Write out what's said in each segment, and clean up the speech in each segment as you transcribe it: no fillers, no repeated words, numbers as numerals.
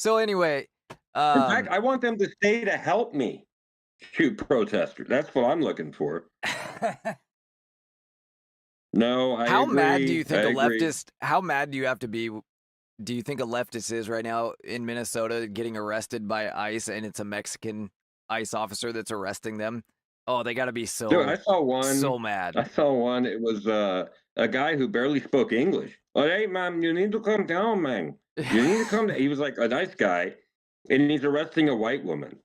So anyway, In fact, I want them to stay to help me shoot protesters. That's what I'm looking for. No, I how agree. mad do you think I a agree. leftist? How mad do you have to be? Do you think a leftist is right now in Minnesota getting arrested by ICE and it's a Mexican ICE officer that's arresting them? Oh, they got to be Dude, I so saw one. mad. I saw one. It was a guy who barely spoke English. Oh, hey, man, you need to come down, man. You need to come down. He was like a nice guy, and he's arresting a white woman.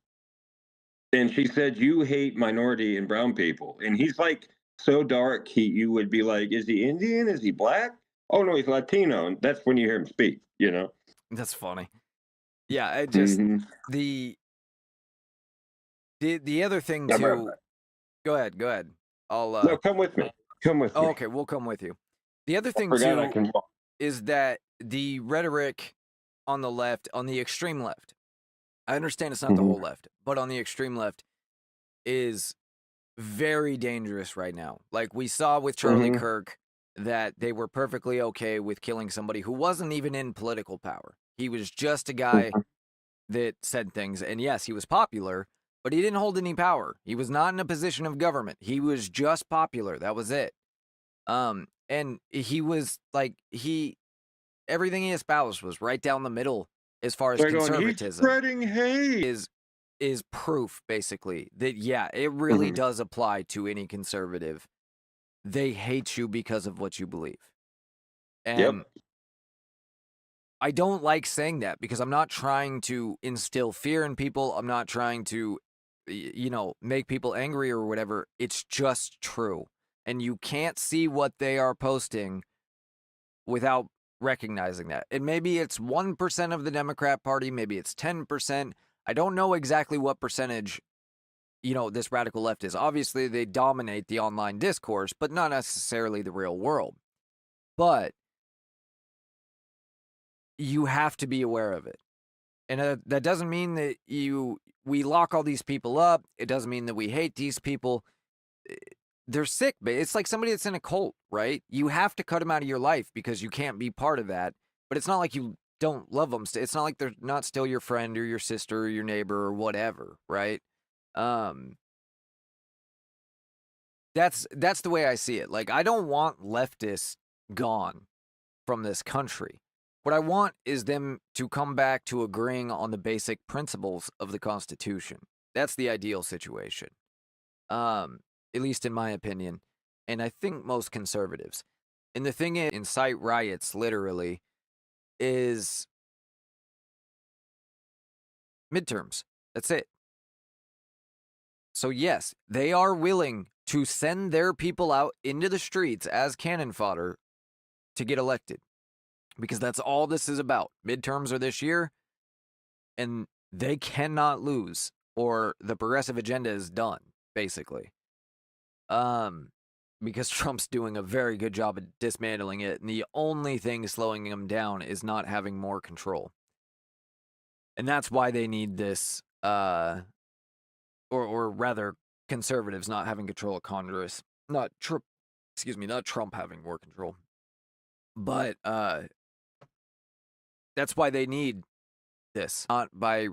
And she said, "You hate minority and brown people." And he's like so dark, you would be like, "Is he Indian? Is he black?" Oh no, he's Latino. And that's when you hear him speak. You know. That's funny. Yeah, it just Mm-hmm. the other thing I'll be right too. back. Go ahead, go ahead. I'll No, come with me. Come with oh, me. okay, we'll come with you. The other I thing forgot I too can walk. is that the rhetoric on the left, on the extreme left, I understand it's not the Mhm. whole left, but on the extreme left is very dangerous right now. Like we saw with Charlie Mhm. Kirk that they were perfectly okay with killing somebody who wasn't even in political power. He was just a guy Mhm. that said things. And yes, he was popular, but he didn't hold any power. He was not in a position of government. He was just popular. That was it. And he was like everything he espoused was right down the middle as far as They're going, he's conservatism spreading hate. is proof basically that yeah, it really Mhm. does apply to any conservative. They hate you because of what you believe. And Yep. I don't like saying that because I'm not trying to instill fear in people. I'm not trying to, make people angry or whatever. It's just true. And you can't see what they are posting without recognizing that. And maybe it's 1% of the Democrat Party, maybe it's 10%. I don't know exactly what percentage, this radical left is. Obviously, they dominate the online discourse, but not necessarily the real world. But you have to be aware of it. And that doesn't mean that we lock all these people up. It doesn't mean that we hate these people. They're sick, but it's like somebody that's in a cult, right? You have to cut them out of your life because you can't be part of that. But it's not like you don't love them. It's not like they're not still your friend or your sister or your neighbor or whatever, right? Um, that's the way I see it. Like I don't want leftists gone from this country. What I want is them to come back to agreeing on the basic principles of the Constitution. That's the ideal situation. At least in my opinion, and I think most conservatives. And the thing is, incite riots literally is midterms. That's it. So yes, they are willing to send their people out into the streets as cannon fodder to get elected. Because that's all this is about. Midterms are this year, and they cannot lose, or the progressive agenda is done, basically. Because Trump's doing a very good job at dismantling it, and the only thing slowing him down is not having more control. And that's why they need this, or rather, conservatives not having control of Congress. Not Trump having more control. But that's why they need this, not by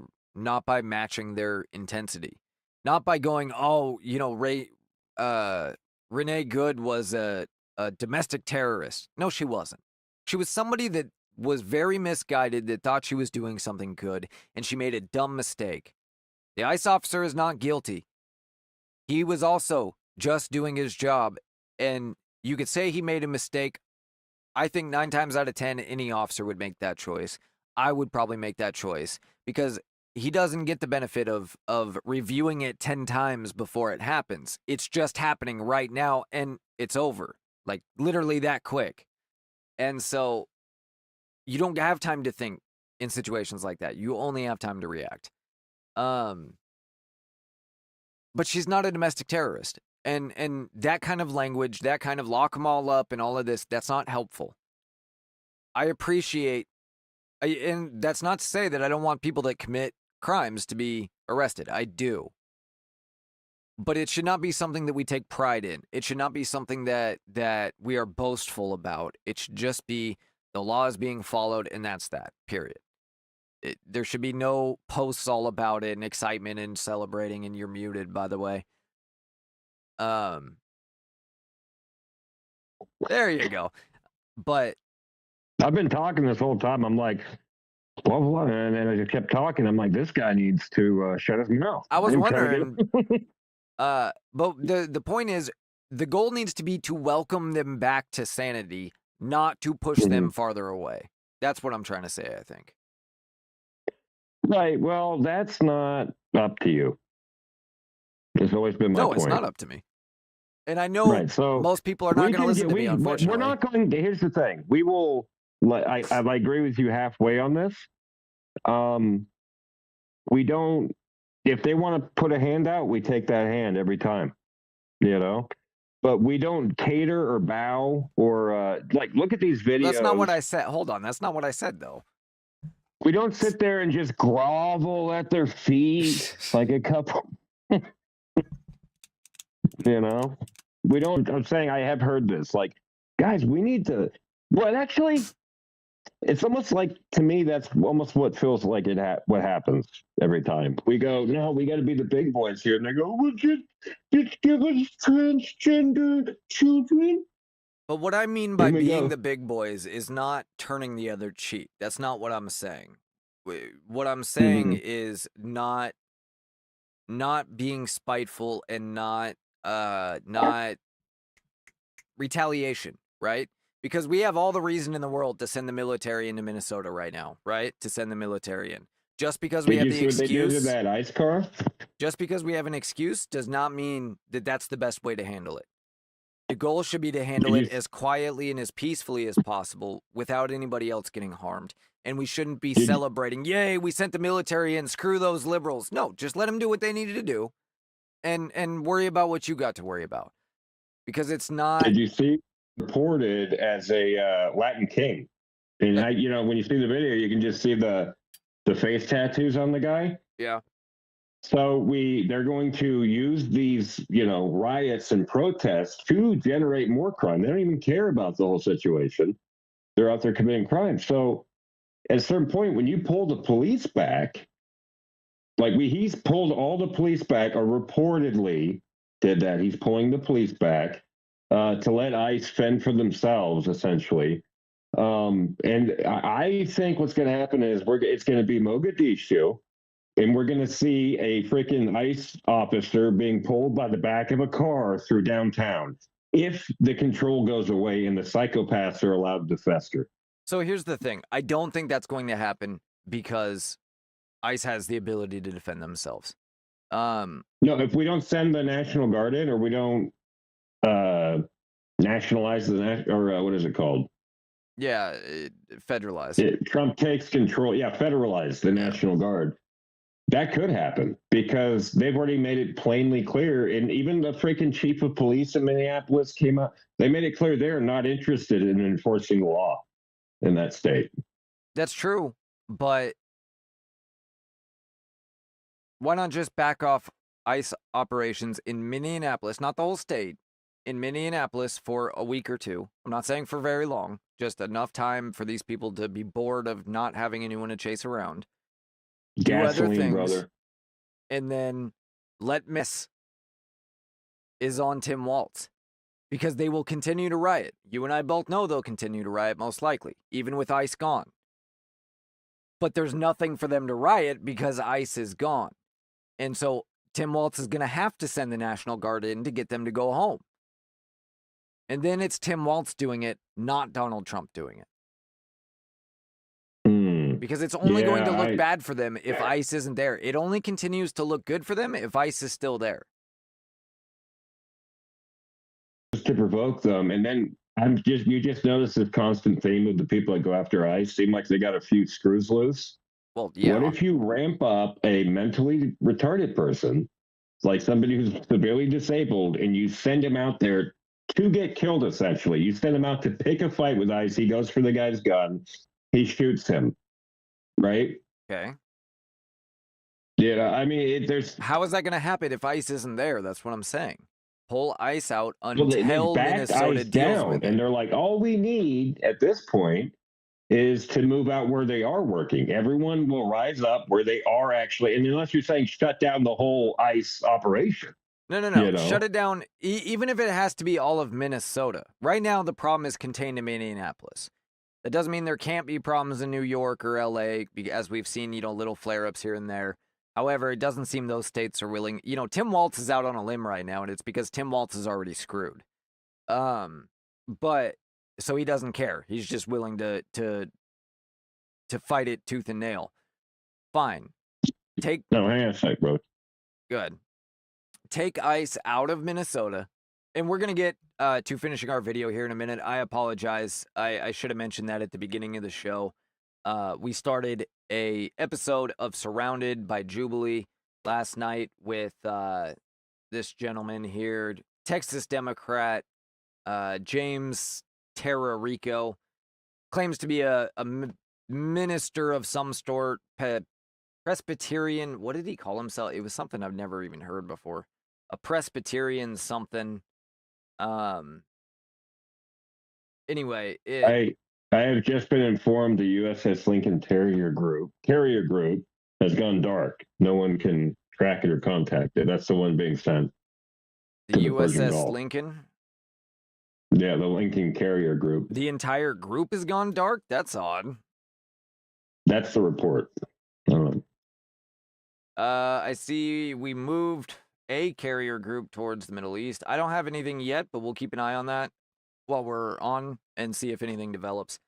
matching their intensity, not by going, oh, Renee Good was a domestic terrorist. No, she wasn't. She was somebody that was very misguided, that thought she was doing something good, and she made a dumb mistake. The ICE officer is not guilty. He was also just doing his job, and you could say he made a mistake. I think 9 times out of 10, any officer would make that choice. I would probably make that choice because he doesn't get the benefit of reviewing it 10 times before it happens. It's just happening right now and it's over. Like literally that quick. And so you don't have time to think in situations like that. You only have time to react. But she's not a domestic terrorist. And that kind of language, that kind of lock them all up and all of this, that's not helpful. I appreciate, and that's not to say that I don't want people that commit crimes to be arrested. I do. But it should not be something that we take pride in. It should not be something that we are boastful about. It should just be the law is being followed, and that's that, period. There should be no posts all about it and excitement and celebrating, and you're muted, by the way. There you go. But I've been talking this whole time. I'm like, blah, blah, and I just kept talking. I'm like, this guy needs to shut his mouth. I was I'm trying to wondering, but the point is, the goal needs to be to welcome them back to sanity, not to push them farther away. That's what I'm trying to say, I think. Right. Well, that's not up to you. It's always been my point. No, it's not up to me. And I know most people are not going to listen to me, unfortunately. We're not going to, here's the thing. We will, I agree with you halfway on this. We don't, if they want to put a hand out, we take that hand every time, you know? But we don't cater or bow or, like, look at these videos. That's not what I said. Hold on. That's not what I said, though. We don't sit there and just grovel at their feet like a couple. You know, we don't. I'm saying I have heard this. Like, guys, we need to. Well, actually, it's almost like, to me, that's almost what feels like what happens every time. We go, no, we got to be the big boys here, and they go, well, just give us transgender children. But what I mean by being the big boys is not turning the other cheek. That's not what I'm saying. What I'm saying is not being spiteful and not retaliation, right? Because we have all the reason in the world to send the military into Minnesota right now, right? To send the military in. Just because we have the excuse. Did you see what they did to that ICE car? Just because we have an excuse does not mean that that's the best way to handle it. The goal should be to handle it as quietly and as peacefully as possible without anybody else getting harmed. And we shouldn't be celebrating, yay, we sent the military in, screw those liberals. No, just let them do what they needed to do and worry about what you got to worry about. Because it's not... Did you see reported as a Latin king? And you know, when you see the video, you can just see the face tattoos on the guy. Yeah. So they're going to use these, you know, riots and protests to generate more crime. They don't even care about the whole situation. They're out there committing crime. So at a certain point, when you pull the police back, like he's pulled all the police back, or reportedly did that. He's pulling the police back to let ICE fend for themselves, essentially. And I think what's going to happen is it's going to be Mogadishu. And we're going to see a freaking ICE officer being pulled by the back of a car through downtown if the control goes away and the psychopaths are allowed to fester. So here's the thing. I don't think that's going to happen because ICE has the ability to defend themselves. No, if we don't send the National Guard in, or we don't nationalize what is it called? Yeah, federalize. Trump takes control. Yeah, federalize the National Guard. That could happen because they've already made it plainly clear. And even the freaking chief of police in Minneapolis came out. They made it clear they're not interested in enforcing the law in that state. That's true. But why not just back off ICE operations in Minneapolis, not the whole state, in Minneapolis for a week or two? I'm not saying for very long, just enough time for these people to be bored of not having anyone to chase around. Do other things, brother. And then let miss is on Tim Walz, because they will continue to riot. You and I both know they'll continue to riot, most likely, even with ICE gone. But there's nothing for them to riot because ICE is gone. And so Tim Walz is going to have to send the National Guard in to get them to go home. And then it's Tim Walz doing it, not Donald Trump doing it. Because it's only going to look bad for them if ICE isn't there. It only continues to look good for them if ICE is still there. Just to provoke them. And then you just notice this constant theme of the people that go after ICE seem like they got a few screws loose. Well, yeah. What if you ramp up a mentally retarded person, like somebody who's severely disabled, and you send him out there to get killed, essentially? You send him out to pick a fight with ICE. He goes for the guy's gun. He shoots him. Right? Okay. Yeah, I mean, how is that going to happen if ICE isn't there? That's what I'm saying. Pull ICE out until Minnesota deals with it. And they're like, all we need at this point is to move out where they are working. Everyone will rise up where they are actually, and unless you're saying shut down the whole ICE operation. No. Shut it down, even if it has to be all of Minnesota. Right now, the problem is contained to Minneapolis. That doesn't mean there can't be problems in New York or LA, as we've seen, little flare-ups here and there. However, it doesn't seem those states are willing. Tim Walz is out on a limb right now, and it's because Tim Walz is already screwed. But so he doesn't care. He's just willing to fight it tooth and nail. Fine. Hang on a sec, bro. Good. Take ICE out of Minnesota. And we're going to get to finishing our video here in a minute. I apologize. I should have mentioned that at the beginning of the show. We started a episode of Surrounded by Jubilee last night with this gentleman here, Texas Democrat James Talarico, claims to be a minister of some sort, Presbyterian. What did he call himself? It was something I've never even heard before. A Presbyterian something. Anyway, I have just been informed the USS Lincoln carrier group has gone dark. No one can track it or contact it. That's the one being sent. The USS Lincoln? Yeah, the Lincoln carrier group. The entire group has gone dark? That's odd. That's the report. I see we moved a carrier group towards the Middle East. I don't have anything yet, but we'll keep an eye on that while we're on and see if anything develops.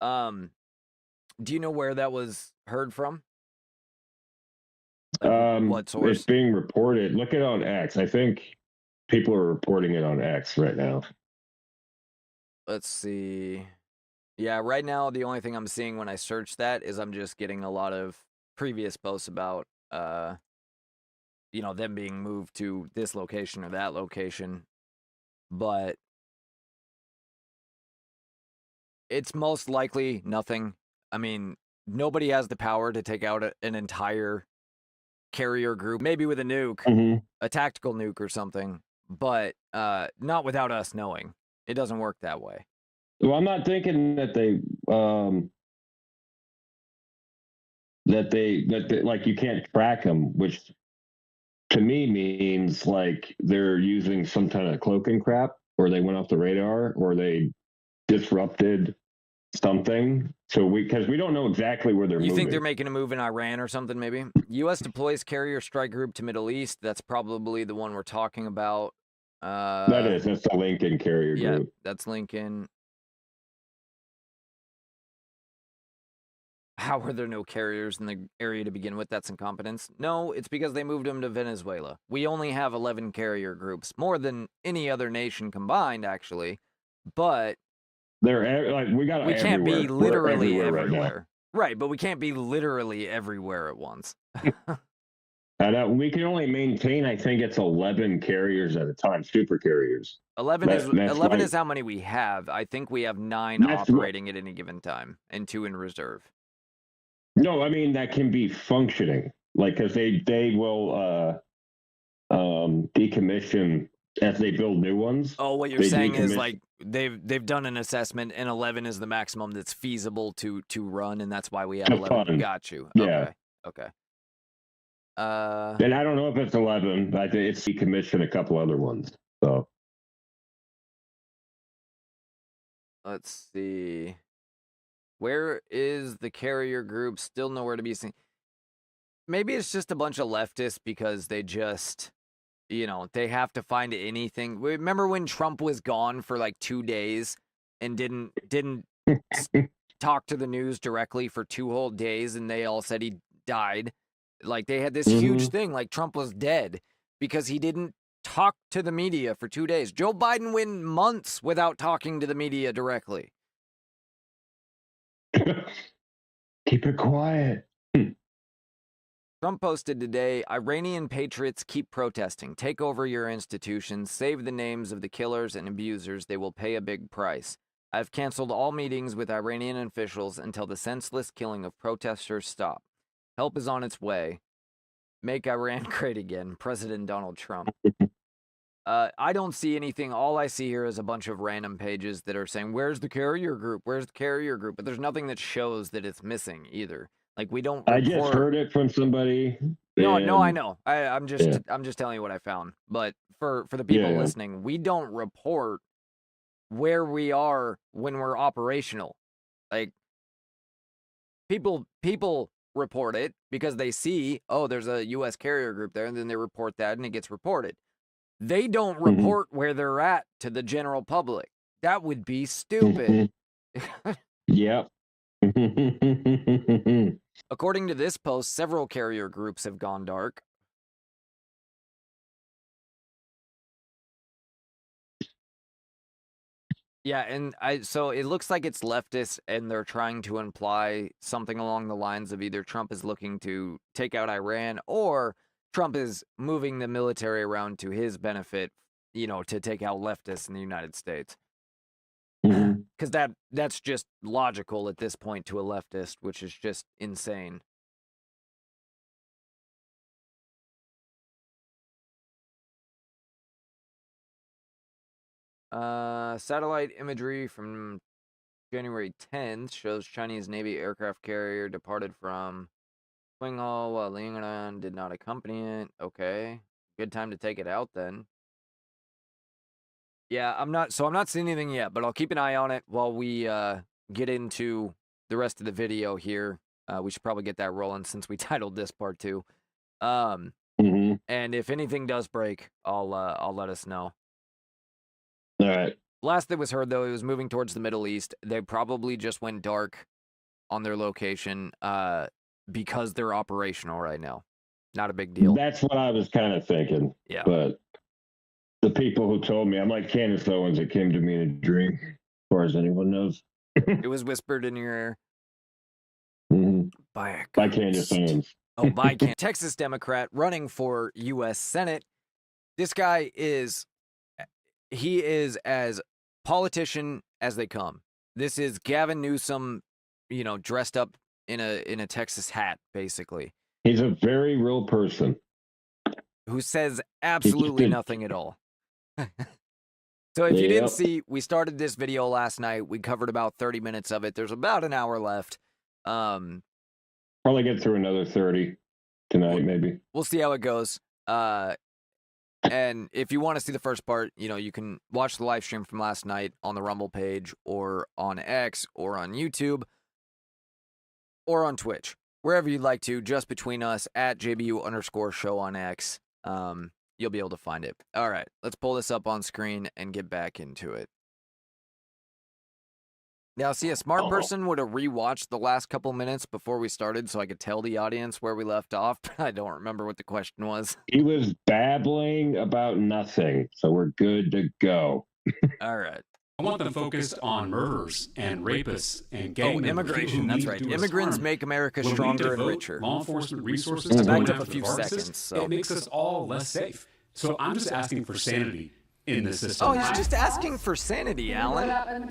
Do you know where that was heard from? What source? It's being reported. Look at it on X. I think people are reporting it on X right now. Let's see. Yeah, right now the only thing I'm seeing when I search that is I'm just getting a lot of previous posts about them being moved to this location or that location. But it's most likely nothing. I mean, nobody has the power to take out an entire carrier group, maybe with a nuke, a tactical nuke or something, but not without us knowing. It doesn't work that way. Well, I'm not thinking that they like you can't track them, which to me means like they're using some kind of cloaking crap, or they went off the radar, or they disrupted something. So because we don't know exactly where they're moving. You think they're making a move in Iran or something, maybe? U.S. deploys carrier strike group to Middle East. That's probably the one we're talking about. That's the Lincoln carrier group. Yeah, that's Lincoln. How are there no carriers in the area to begin with? That's incompetence. No, it's because they moved them to Venezuela. We only have 11 carrier groups, more than any other nation combined, actually. But they're like we can't be literally everywhere. Right, but we can't be literally everywhere at once. We can only maintain, I think it's 11 carriers at a time, super carriers. 11 is how many we have. I think we have 9 operating at any given time and 2 in reserve. No, I mean that can be functioning, like because they will decommission as they build new ones. Oh, what you're saying is like they've done an assessment and 11 is the maximum that's feasible to run, and that's why we have 11. Got you. Yeah. Okay. And I don't know if it's 11, but it's decommissioned a couple other ones. So let's see. Where is the carrier group? Still nowhere to be seen. Maybe it's just a bunch of leftists because they just, they have to find anything. Remember when Trump was gone for like 2 days and didn't talk to the news directly for 2 whole days, and they all said he died? Like they had this huge thing, like Trump was dead because he didn't talk to the media for 2 days. Joe Biden went months without talking to the media directly. Keep it quiet. Trump posted today, Iranian patriots keep protesting. Take over your institutions. Save the names of the killers and abusers. They will pay a big price. I've canceled all meetings with Iranian officials until the senseless killing of protesters stop. Help is on its way. Make Iran great again. President Donald Trump. I don't see anything. All I see here is a bunch of random pages that are saying, where's the carrier group? Where's the carrier group? But there's nothing that shows that it's missing either. Like, we don't report. I just heard it from somebody. No, I and- know. I'm just telling you what I found. But for the people listening, we don't report where we are when we're operational. Like, people report it because they see, oh, there's a U.S. carrier group there, and then they report that, and it gets reported. They don't report where they're at to the general public. That would be stupid. Yep. According to this post, several carrier groups have gone dark. Yeah, and so it looks like it's leftist, and they're trying to imply something along the lines of either Trump is looking to take out Iran, or Trump is moving the military around to his benefit, to take out leftists in the United States. Because that's just logical at this point to a leftist, which is just insane. Satellite imagery from January 10th shows Chinese Navy aircraft carrier departed from Qinghai while Liangnan did not accompany it. Okay. Good time to take it out then. Yeah, I'm not seeing anything yet, but I'll keep an eye on it while we get into the rest of the video here. We should probably get that rolling since we titled this part 2. And if anything does break, I'll let us know. All right. Last that was heard, though, it was moving towards the Middle East. They probably just went dark on their location because they're operational right now. Not a big deal. That's what I was kind of thinking. Yeah. But the people who told me, I'm like Candace Owens, it came to me in a dream, as far as anyone knows. It was whispered in your ear. By Candace Owens. Oh, by Texas Democrat running for U.S. Senate. This guy is as politician as they come. This is Gavin Newsom, dressed up in a Texas hat, basically. He's a very real person who says absolutely nothing at all. So if you didn't see, we started this video last night. We covered about 30 minutes of it. There's about an hour left. Probably get through another 30 tonight, maybe. We'll see how it goes. And if you want to see the first part, you can watch the live stream from last night on the Rumble page or on X or on YouTube or on Twitch. Wherever you'd like to, just between us at JBU_show on X. You'll be able to find it. All right, let's pull this up on screen and get back into it. Now, see, a smart person would have rewatched the last couple minutes before we started so I could tell the audience where we left off, but I don't remember what the question was. He was babbling about nothing, so we're good to go. All right. I want them focused on murderers and rapists and gang members. Immigration, that's right. Immigrants make America stronger and richer. Law enforcement resources to backed go up a after few the Vargas, seconds, so. It makes us all less safe. So I'm just asking for sanity in this system. Oh, he's just asking for sanity, Alan.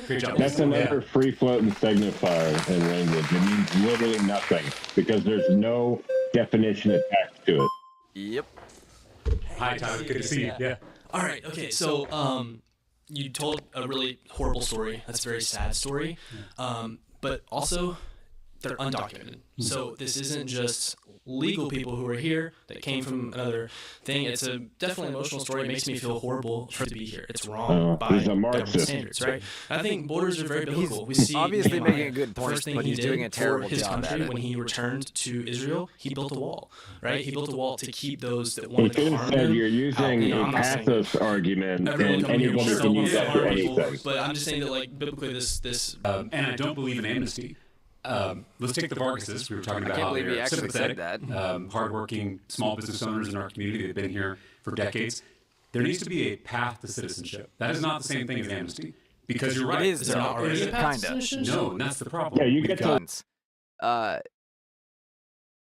Great job. That's another free-floating signifier in language. It means literally nothing because there's no definition attached to it. Yep. Hi, Tyler. Good to see you. Yeah. All right. Okay. So, you told a really horrible story. That's a very sad story. But also, they're undocumented. So this isn't just legal people who are here that came from another thing. It's a definitely emotional story. It makes me feel horrible to be here. It's wrong by he's a government Marxist. standards, right? I think borders are very biblical. We see obviously Nehemiah, making a good point, first thing but he he's did doing a terrible for his job country at it. when he returned to Israel. He built a wall, right? He built a wall to keep those that He wanted could to have harm said him. you're using I'm a not saying pathos argument, everyone and coming here anybody still can wants use to that for harm people, anything. but I'm just saying that, like, biblically, this And I don't believe in amnesty. Let's take the Vargases. We were talking about can't how believe he they're actually said sympathetic, that. hardworking small business owners in our community. They've been here for decades. There needs to be a path to citizenship. That is not the same thing as amnesty. Because you're right. It is, Is there not though. already a path to Kinda. citizenship? No, and that's the problem. Yeah, you We've get got- to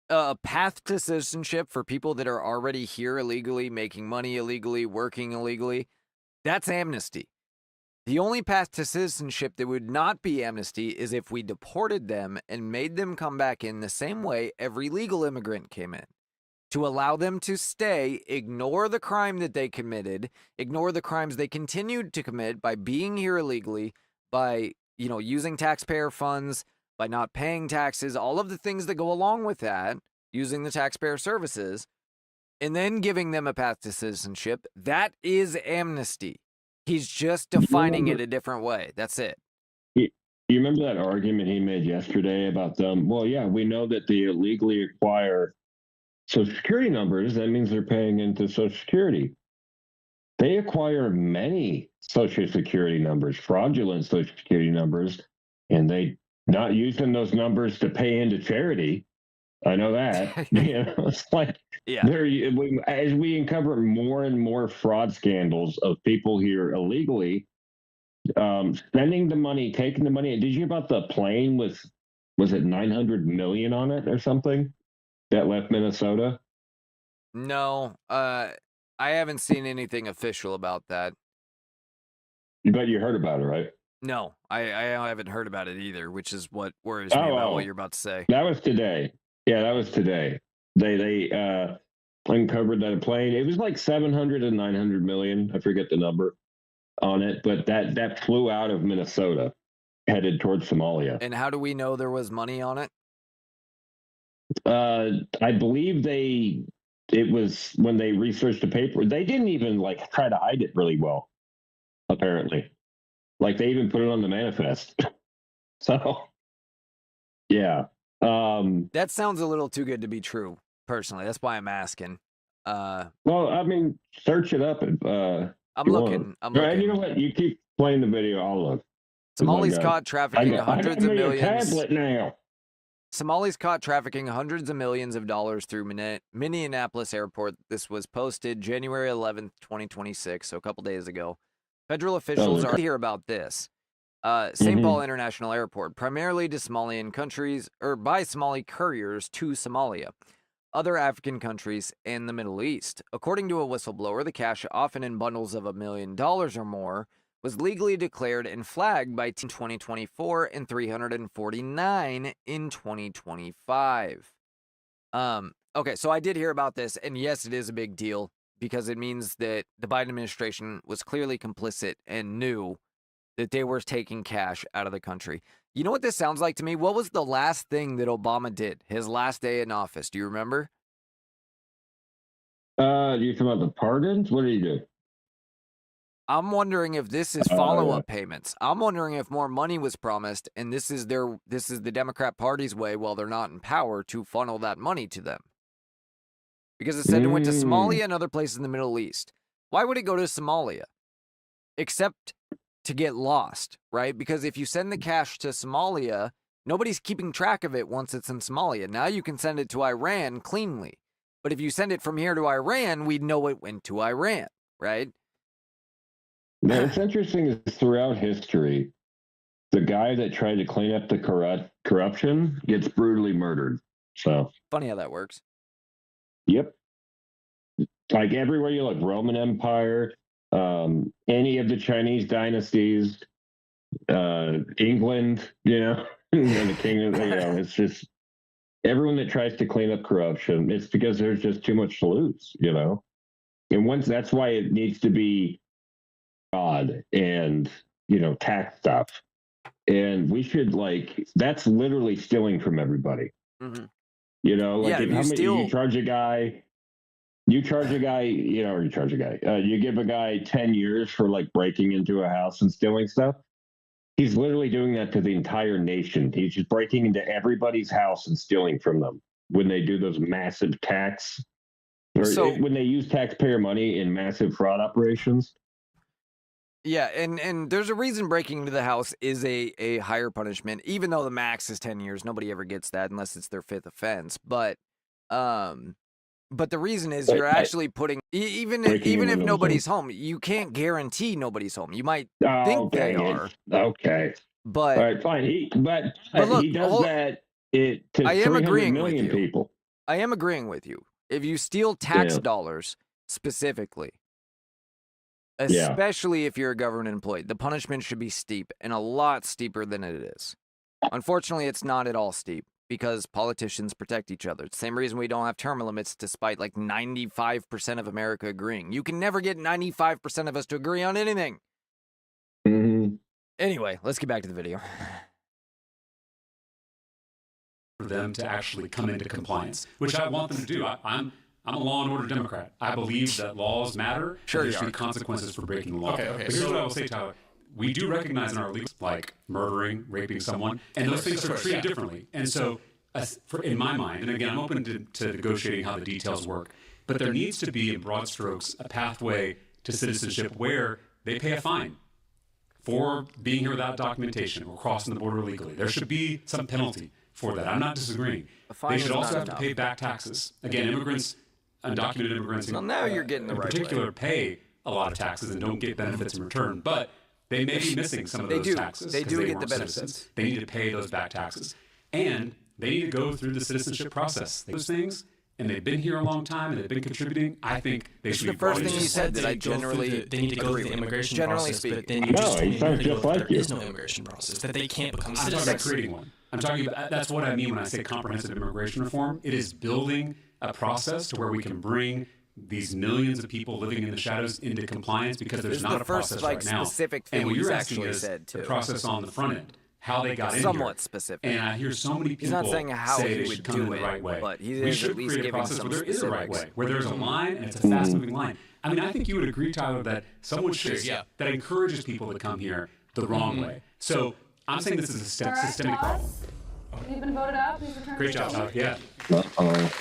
a path to citizenship for people that are already here illegally, making money illegally, working illegally. That's amnesty. The only path to citizenship that would not be amnesty is if we deported them and made them come back in the same way every legal immigrant came in. to allow them to stay, ignore the crime that they committed, ignore the crimes they continued to commit by being here illegally, by, using taxpayer funds, by not paying taxes, all of the things that go along with that, using the taxpayer services, and then giving them a path to citizenship. That is amnesty. He's just defining it a different way. That's it. You remember that argument he made yesterday about them? Well, yeah, we know that they illegally acquire Social Security numbers. That means they're paying into Social Security. They acquire many Social Security numbers, fraudulent Social Security numbers, and they not using those numbers to pay into charity. I know that. It's like as we uncover more and more fraud scandals of people here illegally, spending the money, taking the money. Did you hear about the plane was it 900 million on it or something that left Minnesota? No, I haven't seen anything official about that. But you heard about it, right? No, I haven't heard about it either, which is what worries me about what you're about to say. That was today. Yeah, that was today. They uncovered that a plane. It was like 700 and 900 million. I forget the number on it, but that flew out of Minnesota, headed towards Somalia. And how do we know there was money on it? I believe it was when they researched the paper. They didn't even try to hide it really well, apparently. They even put it on the manifest. So, yeah. That sounds a little too good to be true, personally. That's why I'm asking. Well, I mean, search it up. I'm looking. And you know what? You keep playing the video. I'll look. Somalis caught trafficking hundreds of millions. Tablet now. Somalis caught trafficking hundreds of millions of dollars through Minneapolis Airport. This was posted January 11th, 2026, so a couple days ago. Federal officials are here about this. St. Paul International Airport, primarily to Somalian countries, or by Somali couriers to Somalia, other African countries, and the Middle East. According to a whistleblower, the cash, often in bundles of $1 million or more, was legally declared and flagged by 2024 and 349 in 2025. Okay, so I did hear about this, and yes, it is a big deal because it means that the Biden administration was clearly complicit and knew that they were taking cash out of the country. You know what this sounds like to me? What was the last thing that Obama did, his last day in office? Do you remember? You talking about the pardons? What did he do? I'm wondering if this is follow-up payments. I'm wondering if more money was promised, and this is the Democrat Party's way while they're not in power to funnel that money to them. Because it said it went to Somalia and other places in the Middle East. Why would it go to Somalia? Except to get lost, right? Because if you send the cash to Somalia, nobody's keeping track of it once it's in Somalia. Now you can send it to Iran cleanly. But if you send it from here to Iran, we'd know it went to Iran, right? Now, what's interesting is throughout history, the guy that tried to clean up the corruption gets brutally murdered. So funny how that works. Yep. Everywhere you look, Roman Empire, any of the Chinese dynasties, England, and the kingdom, it's just everyone that tries to clean up corruption, it's because there's just too much to lose, and that's why it needs to be fraud and, tax stuff. And we should that's literally stealing from everybody. Mm-hmm. You charge a guy, you give a guy 10 years for breaking into a house and stealing stuff. He's literally doing that to the entire nation. He's just breaking into everybody's house and stealing from them when they do those massive when they use taxpayer money in massive fraud operations. Yeah, and there's a reason breaking into the house is a higher punishment, even though the max is 10 years. Nobody ever gets that unless it's their fifth offense. But the reason is you're actually putting even if nobody's home, you can't guarantee nobody's home. You might think they are. Okay. But all right, fine. But look, he does that to I am 300 agreeing million with you. people. I am agreeing with you. If you steal tax dollars specifically, especially if you're a government employee, the punishment should be steep and a lot steeper than it is. Unfortunately, it's not at all steep because politicians protect each other. It's the same reason we don't have term limits, despite like 95% of America agreeing. You can never get 95% of us to agree on anything. Mhm. Anyway, let's get back to the video. For them to actually come into compliance, which I want them to do. I'm a law and order Democrat. I believe that laws matter. Sure, and there you should are. be consequences for breaking the law. Okay. But here's what I will say, Tyler. We do recognize in our legal, like murdering, raping someone, and those things are treated differently. And so, in my mind, and again, I'm open to negotiating how the details work, but there needs to be, in broad strokes, a pathway to citizenship where they pay a fine for being here without documentation or crossing the border illegally. There should be some penalty for that. I'm not disagreeing. fine They should is also not have to enough. pay back taxes. Again, immigrants, undocumented immigrants, Well, now you're getting the in right particular, pay a lot of taxes and don't get benefits in return. But they may be missing some of those do. taxes. They 'cause do get the weren't benefits. citizens. They need to pay those back taxes. And they need to go through the citizenship process. Those things, and they've been here a long time and they've been contributing. I think they should the be first brought thing in. you said that I They go through generally they need to go agree through the with. immigration Generally process, speaking. but then you No, just he told me a sounds minute ago just that like there you. is no immigration process, that they can't become I'm talking about citizens. creating one. I'm talking about, that's what I mean when I say comprehensive immigration reform. It is building a process to where we can bring these millions of people living in the shadows into compliance, because This there's is not the a first, process like, right now. specific And thing what he's you're asking actually is said, the too. process on the front end, how they got in Somewhat here. specific. And I hear so many He's people not saying how say he they would should come do in the it, right way. but he We is should at least create a giving process some where there is a right specifics. way, where there's a line and it's a fast-moving line. I mean, I think you would agree, Tyler, that someone should, yeah. that encourages people to come here the wrong way. So I'm saying this is a systemic problem. You've been voted out. Please return Great to job, your Tyler. seat. Yeah. Uh-oh.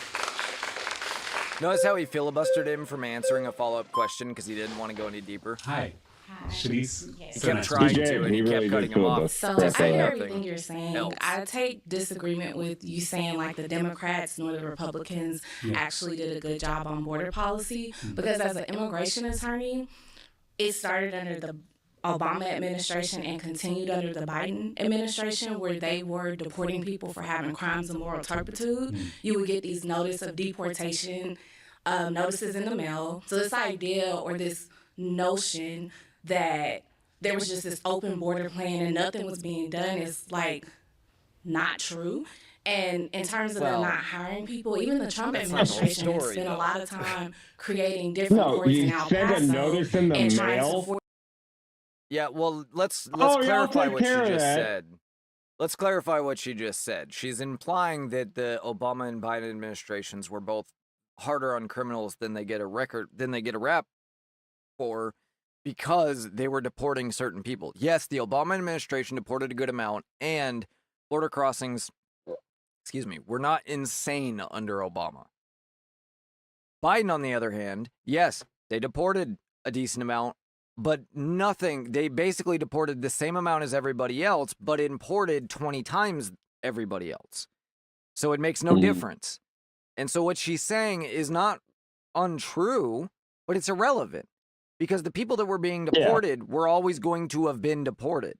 Notice how he filibustered him from answering a follow-up question because he didn't want to go any deeper. Hi. Shanice. Yes. He So kept nice to trying meet you. to, and he really kept did cutting him off. filibuster. So Crap I out hear of that. everything you're saying. else. I take disagreement with you saying like the Democrats nor the Republicans actually did a good job on border policy, because as an immigration attorney, it started under the Obama administration and continued under the Biden administration, where they were deporting people for having crimes of moral turpitude. You would get these notice of deportation notices in the mail. So this idea or this notion that there was just this open border plan and nothing was being done is like not true. And in terms of them not hiring people, even the Trump that's not the whole administration has story, spent a though. lot of time creating different No, courts in you El sent a Paso notice in the and trying to mail? Yeah, well, let's Oh, yeah, I'll clarify take what she care of just that. said. Let's clarify what she just said. She's implying that the Obama and Biden administrations were both harder on criminals than they get a rap for, because they were deporting certain people. Yes, the Obama administration deported a good amount, and border crossings, were not insane under Obama. Biden, on the other hand, yes, they deported a decent amount, but nothing. They basically deported the same amount as everybody else, but imported 20 times everybody else. So it makes no difference. And so what she's saying is not untrue, but it's irrelevant, because the people that were being deported were always going to have been deported.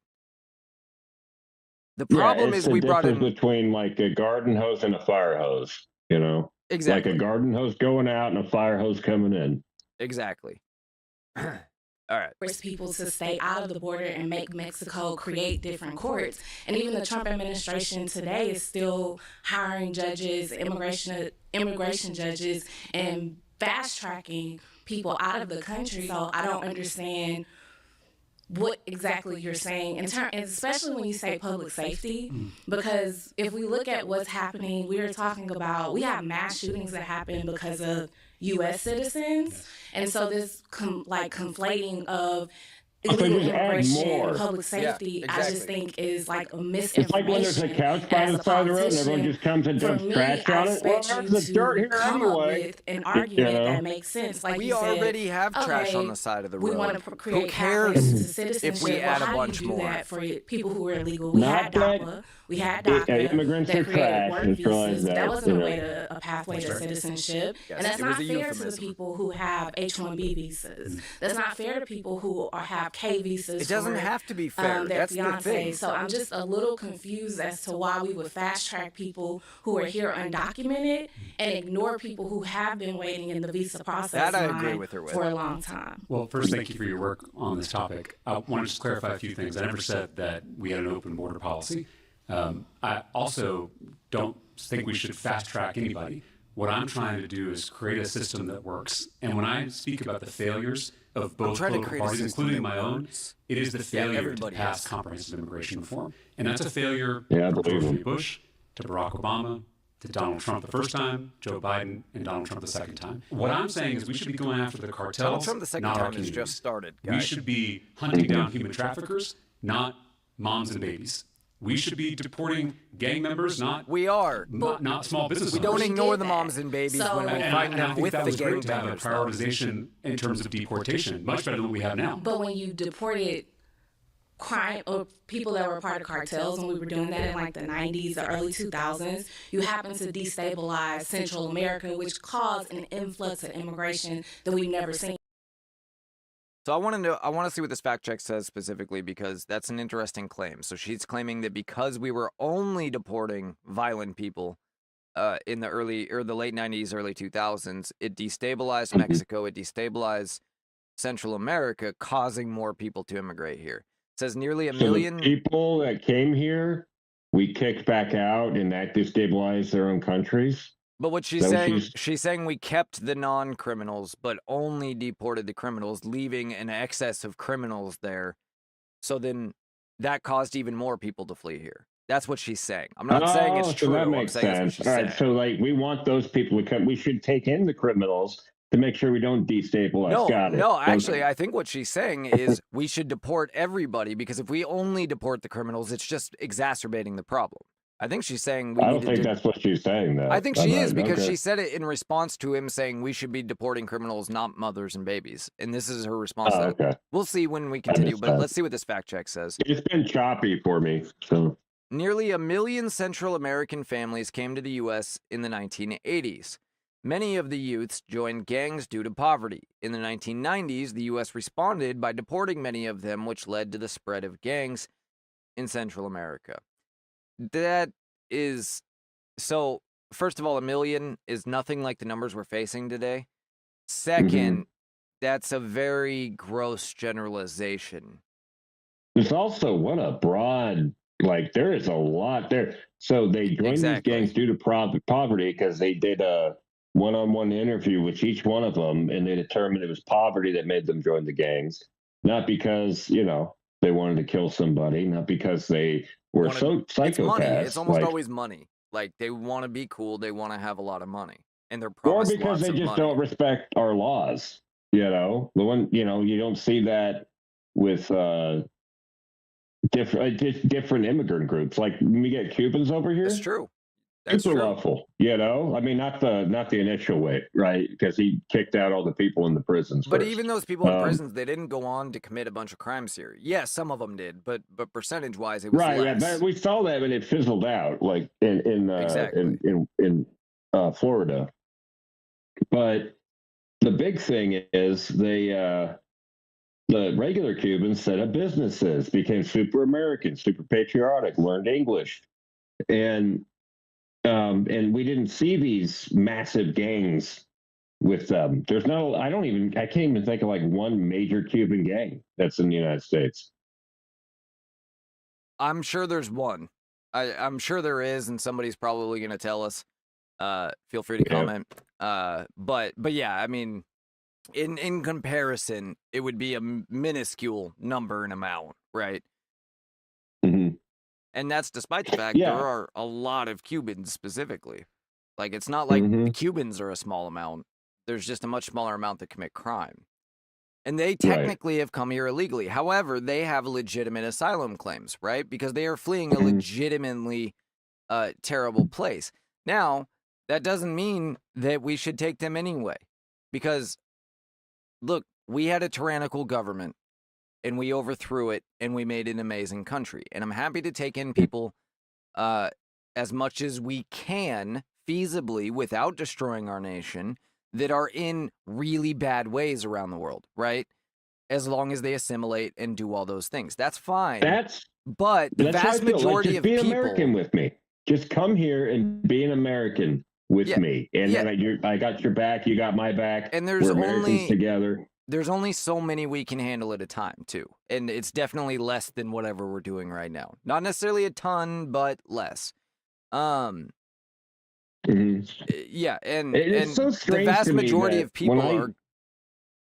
The problem is the we brought in between like a garden hose and a fire hose, you know? exactly. Like a garden hose going out and a fire hose coming in. Exactly. All right. force people to stay out of the border and make Mexico create different courts. And even the Trump administration today is still hiring judges, immigration judges, and fast tracking people out of the country. So I don't understand what exactly you're saying, and especially when you say public safety, because if we look at what's happening, we have mass shootings that happen because of U.S. citizens, and so this conflating of illegal immigration and public safety, I just think is like a misinformation. It's like when there's a couch by the side of the road and everyone just comes and dumps trash on it. Well, there's the dirt here come up anyway. with an argument that makes sense. Like we you said, already have trash okay, on the side of the road. we want to create Who cares to citizenship. if we add a how bunch do you do more? that for people who are illegal? We Not had DAPA. We had DACA immigrants that are created trash work and stuff like visas. that, That wasn't you a know. way to a pathway to citizenship, Yes, and that's it was not a fair to the euphemism. people who have H-1B visas. That's not fair to people who have K visas. It doesn't for, have to be fair. their That's the fiancés. thing. So I'm just a little confused as to why we would fast track people who are here undocumented and ignore people who have been waiting in the visa process That I agree line with her with. for a long time. Well, first, thank you for your work on this topic. I want to just clarify a few things. I never said that we had an open border policy. I also don't think we should fast track anybody. What I'm trying to do is create a system that works. And when I speak about the failures of both political parties, including my own, it is the failure to pass comprehensive immigration reform. And that's a failure from George W. Bush to Barack Obama to Donald Trump the first time, Joe Biden, and Donald Trump the second time. What I'm saying is we should be going after the cartels, Donald Trump the second not our time has communities. just started, guys. We should be hunting down human traffickers, not moms and babies. We should be deporting gang members, not not small business We owners. don't ignore the moms and babies when we find them with the gang to have a bangers. prioritization in terms of deportation, much better than what we have now. But when you deported crime or people that were part of cartels, and we were doing that in like the 90s or early 2000s, you happened to destabilize Central America, which caused an influx of immigration that we've never seen. So I want to see what this fact check says specifically, because that's an interesting claim. So she's claiming that because we were only deporting violent people in the late 90s, early 2000s, it destabilized Mexico, it destabilized Central America, causing more people to immigrate here. It says nearly a million people that came here, we kicked back out, and that destabilized their own countries. But what she's saying we kept the non-criminals, but only deported the criminals, leaving an excess of criminals there. So then that caused even more people to flee here. That's what she's saying. I'm not saying it's true. So that makes sense. All right, so like we want those people to come. We should take in the criminals to make sure we don't destabilize. Got it. No, actually, I think what she's saying is we should deport everybody, because if we only deport the criminals, it's just exacerbating the problem. I think she's saying we I don't think that's what she's saying, though. I think she is, because she said it in response to him saying we should be deporting criminals, not mothers and babies. And this is her response to that. Okay. We'll see when we continue, but let's see what this fact check says. It's been choppy for me. So Nearly 1 million Central American families came to the U.S. in the 1980s. Many of the youths joined gangs due to poverty. In the 1990s, the U.S. responded by deporting many of them, which led to the spread of gangs in Central America. That is, so first of all, 1 million is nothing like the numbers we're facing today. Second, that's a very gross generalization. There's also what a broad, like there is a lot there. So they joined these gangs due to poverty because they did a one-on-one interview with each one of them, and they determined it was poverty that made them join the gangs, not because, you know, they wanted to kill somebody, not because they were psychopaths. It's money. It's almost always money. Like they want to be cool. They want to have a lot of money, and they're promised or because lots they of just money. don't respect our laws. You know, the one, you know, you don't see that with different immigrant groups. Like when we get Cubans over here, That's true. That's super true. lawful. You know, I mean, not the initial way, right? Because he kicked out all the people in the prisons. But first. even those people in prisons, they didn't go on to commit a bunch of crimes here. Yes, some of them did, but percentage-wise, it was right. less. Yeah, we saw that when it fizzled out, like in Florida. But the big thing is the regular Cubans set up businesses, became super American, super patriotic, learned English, and we didn't see these massive gangs with them. There's no, I can't even think of like one major Cuban gang that's in the United States. I'm sure there's one. I'm sure there is, and somebody's probably going to tell us. Feel free to comment. But yeah, I mean, in comparison, it would be a minuscule number and amount, right? Mm-hmm. And that's despite the fact there are a lot of Cubans specifically. Like, it's not like the Cubans are a small amount. There's just a much smaller amount that commit crime. And they technically have come here illegally. However, they have legitimate asylum claims, right? Because they are fleeing a legitimately terrible place. Now, that doesn't mean that we should take them anyway. Because, look, we had a tyrannical government, and we overthrew it, and we made an amazing country. And I'm happy to take in people as much as we can, feasibly, without destroying our nation, that are in really bad ways around the world, right? As long as they assimilate and do all those things. That's fine. But the vast majority of people... be American with me. Just come here and be an American with me. And then I got your back, you got my back. And there's We're Americans together. there's only so many we can handle at a time, too. And it's definitely less than whatever we're doing right now. Not necessarily a ton, but less. Yeah, It's so the strange vast to me majority that of people when are.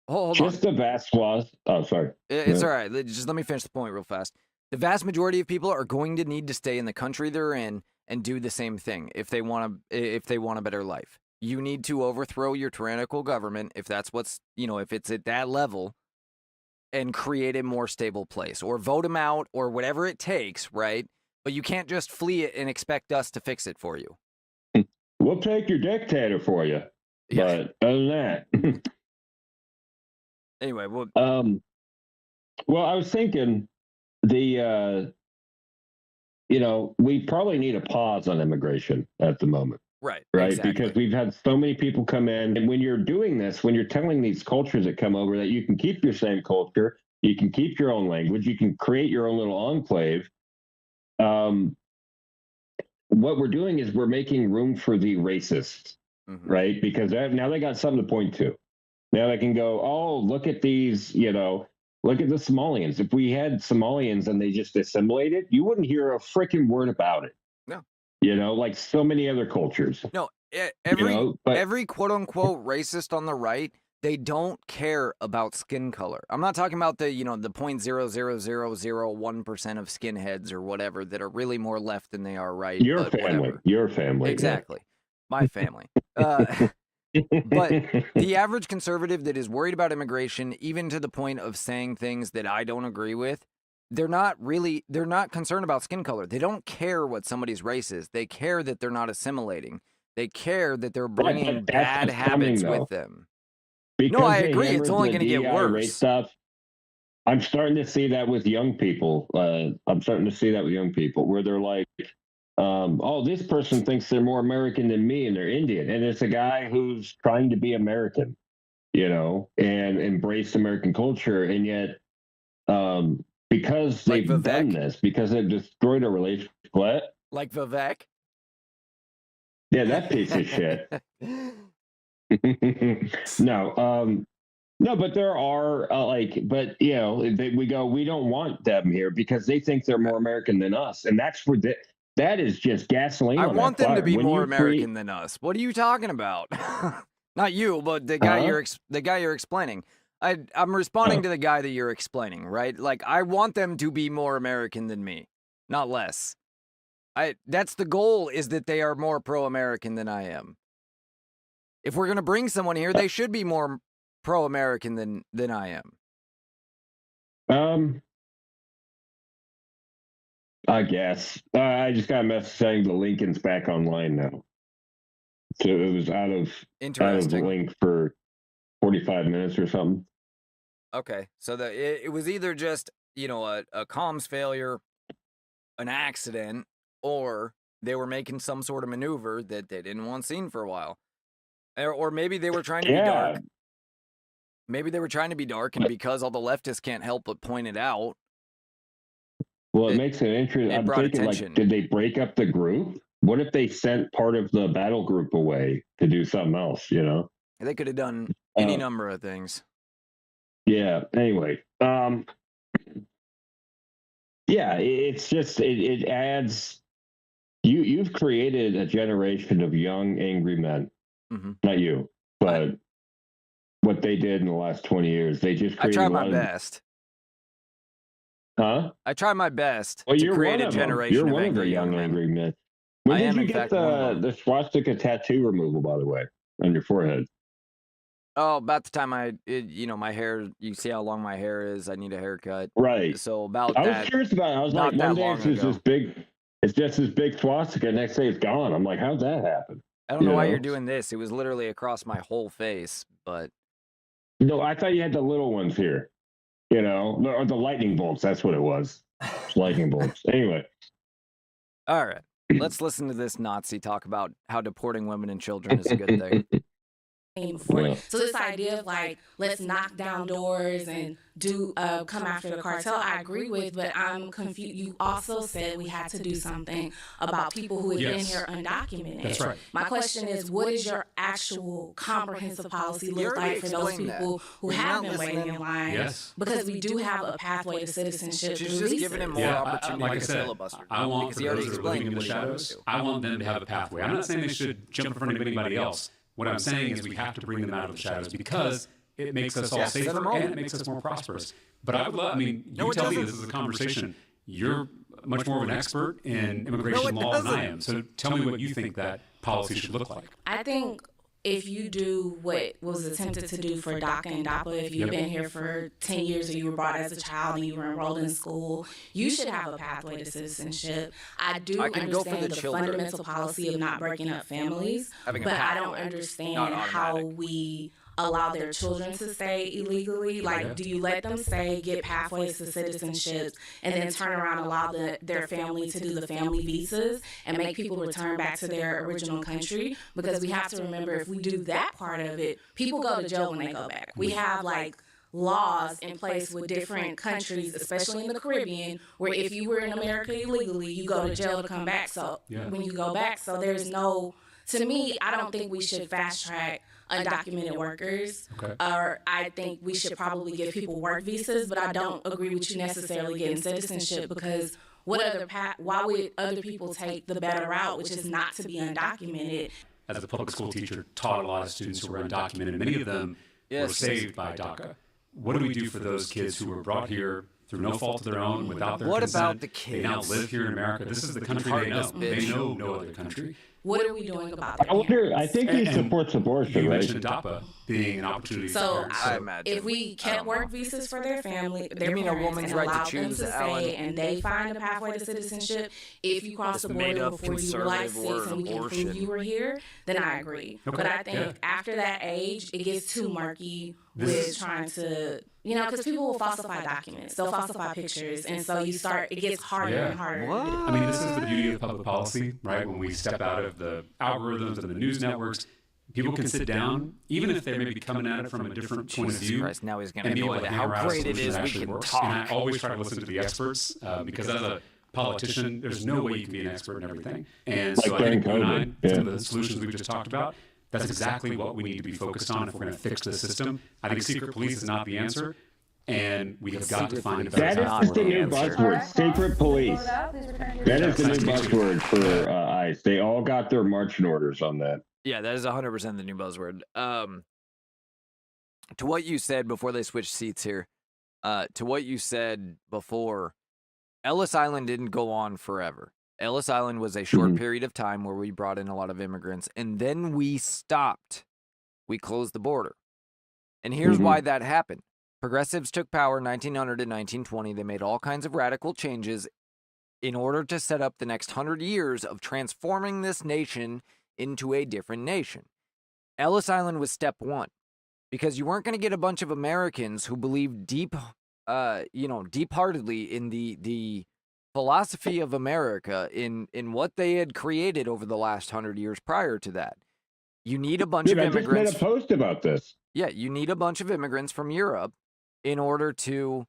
Hold on. just the vast swath. Oh, sorry. It's all right. Just let me finish the point real fast. The vast majority of people are going to need to stay in the country they're in and do the same thing if they want a better life. You need to overthrow your tyrannical government if that's if it's at that level, and create a more stable place, or vote them out, or whatever it takes, right? But you can't just flee it and expect us to fix it for you. We'll take your dictator for you. Yeah. But other than that, Anyway, well, I was thinking we probably need a pause on immigration at the moment. right, Exactly. Because we've had so many people come in, and when you're doing this, when you're telling these cultures that come over that you can keep your same culture, you can keep your own language, you can create your own little enclave. What we're doing is we're making room for the racists, right? Because now they got something to point to. Now they can go, oh, look at these, look at the Somalians. If we had Somalians and they just assimilated, you wouldn't hear a freaking word about it. No. Like so many other cultures. No, every quote unquote racist on the right, they don't care about skin color. I'm not talking about the 0.00001% of skinheads or whatever that are really more left than they are right. Your family. Exactly. Yeah. My family. But the average conservative that is worried about immigration, even to the point of saying things that I don't agree with, they're not concerned about skin color. They don't care what somebody's race is. They care that they're not assimilating. They care that they're bringing bad habits with them. Because no, I agree. It's only going to get worse. Stuff. I'm starting to see that with young people. Where they're like, oh, this person thinks they're more American than me and they're Indian. And it's a guy who's trying to be American, and embrace American culture. And yet, because they've done this, because they've destroyed a relationship. What? Like Vivek? Yeah, that piece of shit. No, but there are we don't want them here because they think they're more American than us, and that's for that is just gasoline. I want them to be more American than us. What are you talking about? Not you, but the guy you're explaining. I'm responding to the guy that you're explaining, right? Like, I want them to be more American than me, not less. That's the goal, is that they are more pro-American than I am. If we're going to bring someone here, they should be more pro-American than I am. I guess. I just got a message saying the Lincoln's back online now. So it was out of the link for 45 minutes or something. Okay. So it was either just, a comms failure, an accident, or they were making some sort of maneuver that they didn't want seen for a while. Or maybe they were trying to be dark. Maybe they were trying to be dark, and because all the leftists can't help but point it out. Well, it makes it interesting. I'm thinking, attention. Did they break up the group? What if they sent part of the battle group away to do something else, They could have done any number of things. Yeah, anyway. Yeah, it's just, it adds, you've created a generation of young, angry men. Not you, but what they did in the last 20 years, they just created I try my best. Huh? I try my best to create a generation of angry young, angry men. When did you get the swastika tattoo removal, by the way, on your forehead? Oh, about the time my hair, you see how long my hair is, I need a haircut. Right. So about I was curious about it. I was like, one day it's just this big swastika, next day it's gone. I'm like, how'd that happen? I don't know why you're doing this. It was literally across my whole face, but... No, I thought you had the little ones here, or the lightning bolts. That's what it was. Lightning bolts. Anyway. All right. Let's listen to this Nazi talk about how deporting women and children is a good thing. before. Yeah. So this idea of like, let's knock down doors and do come after the cartel, I agree with, but I'm confused. You also said we had to do something about people who have been here undocumented. That's right. My question is, what is your actual comprehensive policy look like for those people who have been waiting in line? Yes. Because we do have a pathway to citizenship. She's just giving him more opportunity like I to said, filibuster. I want because for he already those that are living explained in the what he wanted shadows, to. I want them to have a pathway. I'm not saying they should jump in front of anybody else. What I'm saying is we have to bring them out of the shadows because it makes us all safer and it makes us more prosperous. But I would love, I mean, you tell me this is a conversation. You're much more of an expert in immigration law than I am. So tell me what you think that policy should look like. I think if you do what was attempted to do for DACA and DAPA, if you've been here for 10 years or you were brought as a child and you were enrolled in school, you should have a pathway to citizenship. I do understand the fundamental policy of not breaking up families, but I don't understand how we allow their children to stay illegally. Like, do you let them stay, get pathways to citizenship, and then turn around and allow their family to do the family visas and make people return back to their original country? Because we have to remember, if we do that part of it, people go to jail when they go back. We have like laws in place with different countries, especially in the Caribbean, where if you were in America illegally, you go to jail to come back. So when you go back, so there's no, to me, I don't think we should fast track undocumented workers, or I think we should probably give people work visas, but I don't agree with you necessarily getting citizenship, because why would other people take the better route, which is not to be undocumented? As a public school teacher, taught a lot of students who were undocumented. Many of them were saved by DACA. What do we do for those kids who were brought here through no fault of their own, without their consent? What about the kids? They now live here in America. This is the country they know. They know no other country. What are we doing about that? I think he supports abortion, You right? mentioned DAPA being an opportunity for So parents. I imagine. if we kept work visas for their family, their You mean a parents, woman's and right to allowed choose, them to Alan? stay, and they find a pathway to citizenship, if you cross the border made-up before you were like conservative 6 and we can prove abortion. you were here, then I agree. But I think after that age, it gets too murky with trying to, because people will falsify documents, they'll falsify pictures, and so it gets harder and harder. What? I mean, this is the beauty of public policy, right? When we step out of the algorithms and the news networks, people can sit down, even if they're maybe coming at it from a different point of view, Christ, now he's gonna and be know able to how hammer out a great it solution is that we actually can works. talk. And I always try to listen to the experts, because as a politician, there's no way you can be an expert in everything. And so I think you and I, some of the solutions we've just talked about, that's exactly what we need to be focused on if we're going to fix the system. I think secret police is not the answer, and we have got to find a better That path is the forward. new buzzword, secret police. That is the new buzzword for ICE. They all got their marching orders on that. Yeah, that is 100% the new buzzword. To what you said before they switched seats here, to what you said before, Ellis Island didn't go on forever. Ellis Island was a short period of time where we brought in a lot of immigrants, and then we stopped. We closed the border. And here's why that happened. Progressives took power in 1900 and 1920. They made all kinds of radical changes in order to set up the next 100 years of transforming this nation into a different nation. Ellis Island was step one, because you weren't going to get a bunch of Americans who believed deep-heartedly in the philosophy of America, in what they had created over the last 100 years prior to that. You need a bunch of immigrants. I just made a post about this. Yeah, you need a bunch of immigrants from Europe in order to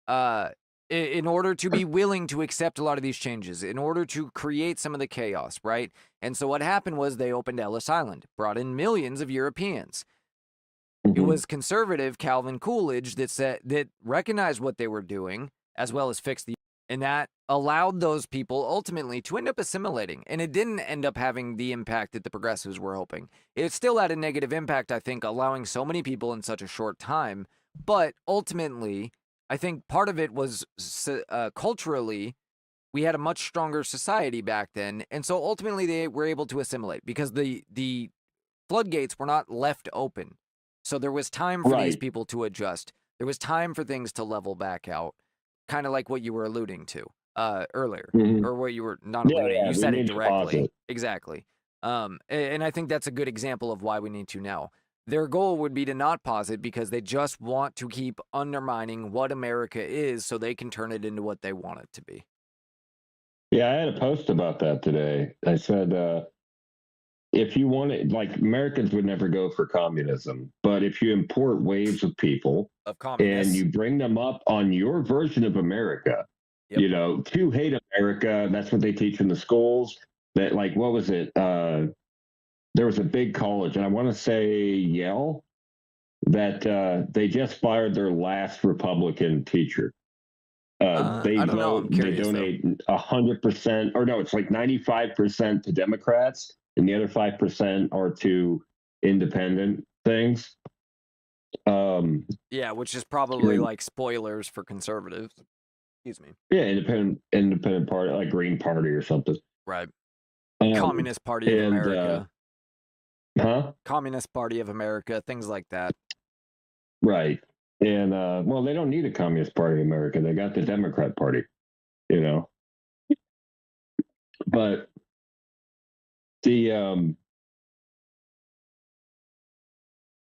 be willing to accept a lot of these changes, in order to create some of the chaos, right? And so what happened was they opened Ellis Island, brought in millions of Europeans. It was conservative Calvin Coolidge that recognized what they were doing, as well as fixed and that allowed those people ultimately to end up assimilating. And it didn't end up having the impact that the progressives were hoping. It still had a negative impact, I think, allowing so many people in such a short time. But ultimately, I think part of it was culturally, we had a much stronger society back then. And so ultimately they were able to assimilate because the floodgates were not left open. So there was time for these people to adjust. There was time for things to level back out, kind of like what you were alluding to earlier, or what you were not alluding. You said it directly. Exactly. And I think that's a good example of why we need to now. Their goal would be to not pause it because they just want to keep undermining what America is so they can turn it into what they want it to be. Yeah, I had a post about that today. I said, if you want it, like Americans would never go for communism, but if you import waves of people Of and communists. you bring them up on your version of America, Yep. you know, to hate America, that's what they teach in the schools. That, like, what was it? There was a big college, and I want to say Yale, that they just fired their last Republican teacher. They I don't know. vote, I'm they curious, though. donate 100%, or no, it's like 95% to Democrats, and the other 5% are to independent things. Yeah, which is probably and- like spoilers for conservatives. Excuse me. Yeah, independent party, like Green Party or something. Right. Um, Communist Party of and, America. Huh? Communist Party of America, things like that. Right. And well, they don't need a Communist Party of America. They got the Democrat Party, you know. But the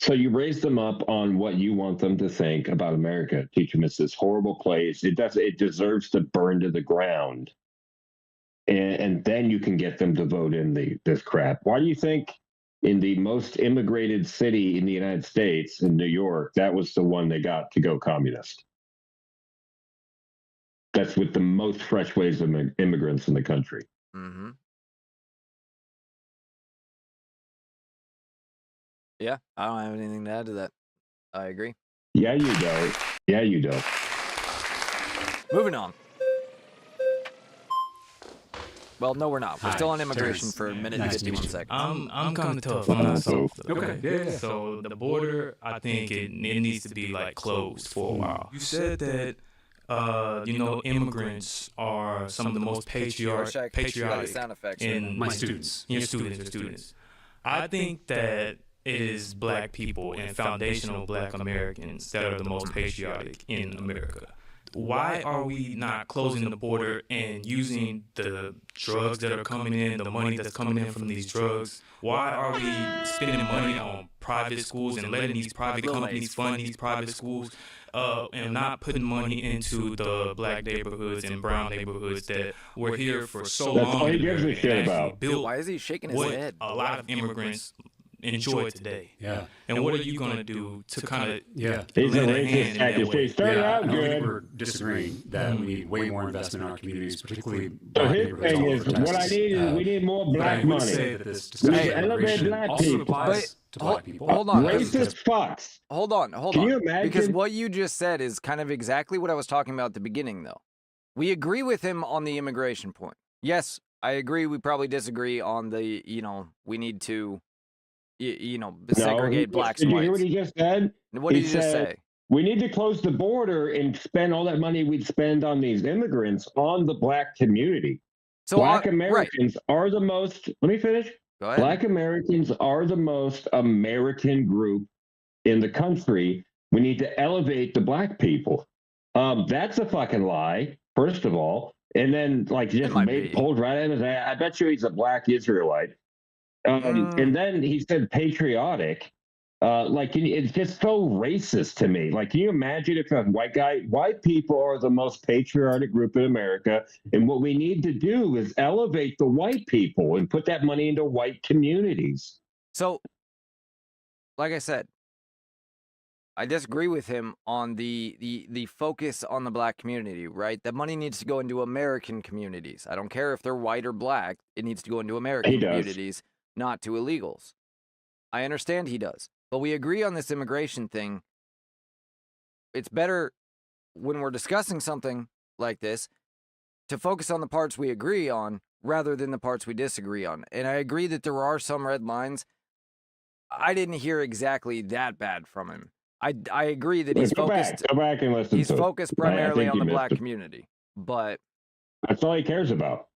so you raise them up on what you want them to think about America. Teach them it's this horrible place. It deserves to burn to the ground. And then you can get them to vote in this crap. Why do you think in the most immigrated city in the United States, in New York, that was the one they got to go communist? That's with the most fresh waves of immigrants in the country. Mm-hmm. Yeah, I don't have anything to add to that. I agree. Yeah, you don't. Yeah, you don't. Moving on. Well, no, we're not. We're Hi, still on immigration Terrence. for a minute Nice and to meet 51 you. seconds. I'm kind of tough. I'm not soft. Okay, yeah. So the border, I think it needs to be like closed for a while. You said that immigrants are some of the most patriotic sound effects. in My students. your students. I think that it is black people and foundational black Americans that are the most patriotic in America. Why are we not closing the border and using the drugs that are coming in, the money that's coming in from these drugs? Why are we spending money on private schools and letting these private companies fund these private schools and not putting money into the black neighborhoods and brown neighborhoods that were here for so That's long? all he gives a and shit actually about. built Why is he shaking his what head? a lot of immigrants enjoy today. Yeah. And what are you going to do to kind of Yeah. He's a lend a racist hand in that tactic. way? He started Yeah, I out don't think good. we're disagreeing that we need way more investment in our communities, particularly So black his neighborhoods thing all is, over what I Texas. need is we need more But I black would money. say that this We need discussion to on elevate immigration black also people. applies to black people. Hold on. Racist fucks. Hold on. Can you Because imagine? what you just said is kind of exactly what I was talking about at the beginning, though. We agree with him on the immigration point. Yes, I agree. We probably disagree on the, we need to, segregate blacks Did and you hear what whites. he just said? What did He you just said, say? We need to close the border and spend all that money we'd spend on these immigrants on the black community. So Black right. Americans are the most, let me finish. Go ahead. Black Americans are the most American group in the country. We need to elevate the black people. That's a fucking lie, first of all. And then, like, just might be. pulled right in his ass. I bet you he's a black Israelite. And then he said patriotic. It's just so racist to me. Like, can you imagine if a white people are the most patriotic group in America, and what we need to do is elevate the white people and put that money into white communities. So, like I said, I disagree with him on the focus on the black community, right? That money needs to go into American communities. I don't care if they're white or black. It needs to go into American He does. communities, not to illegals. I understand he does. But we agree on this immigration thing. It's better when we're discussing something like this to focus on the parts we agree on rather than the parts we disagree on. And I agree that there are some red lines. I didn't hear exactly that bad from him. I agree that he's focused. Go back and listen He's to it. focused I primarily think on you the missed black it. community, but That's all he cares about.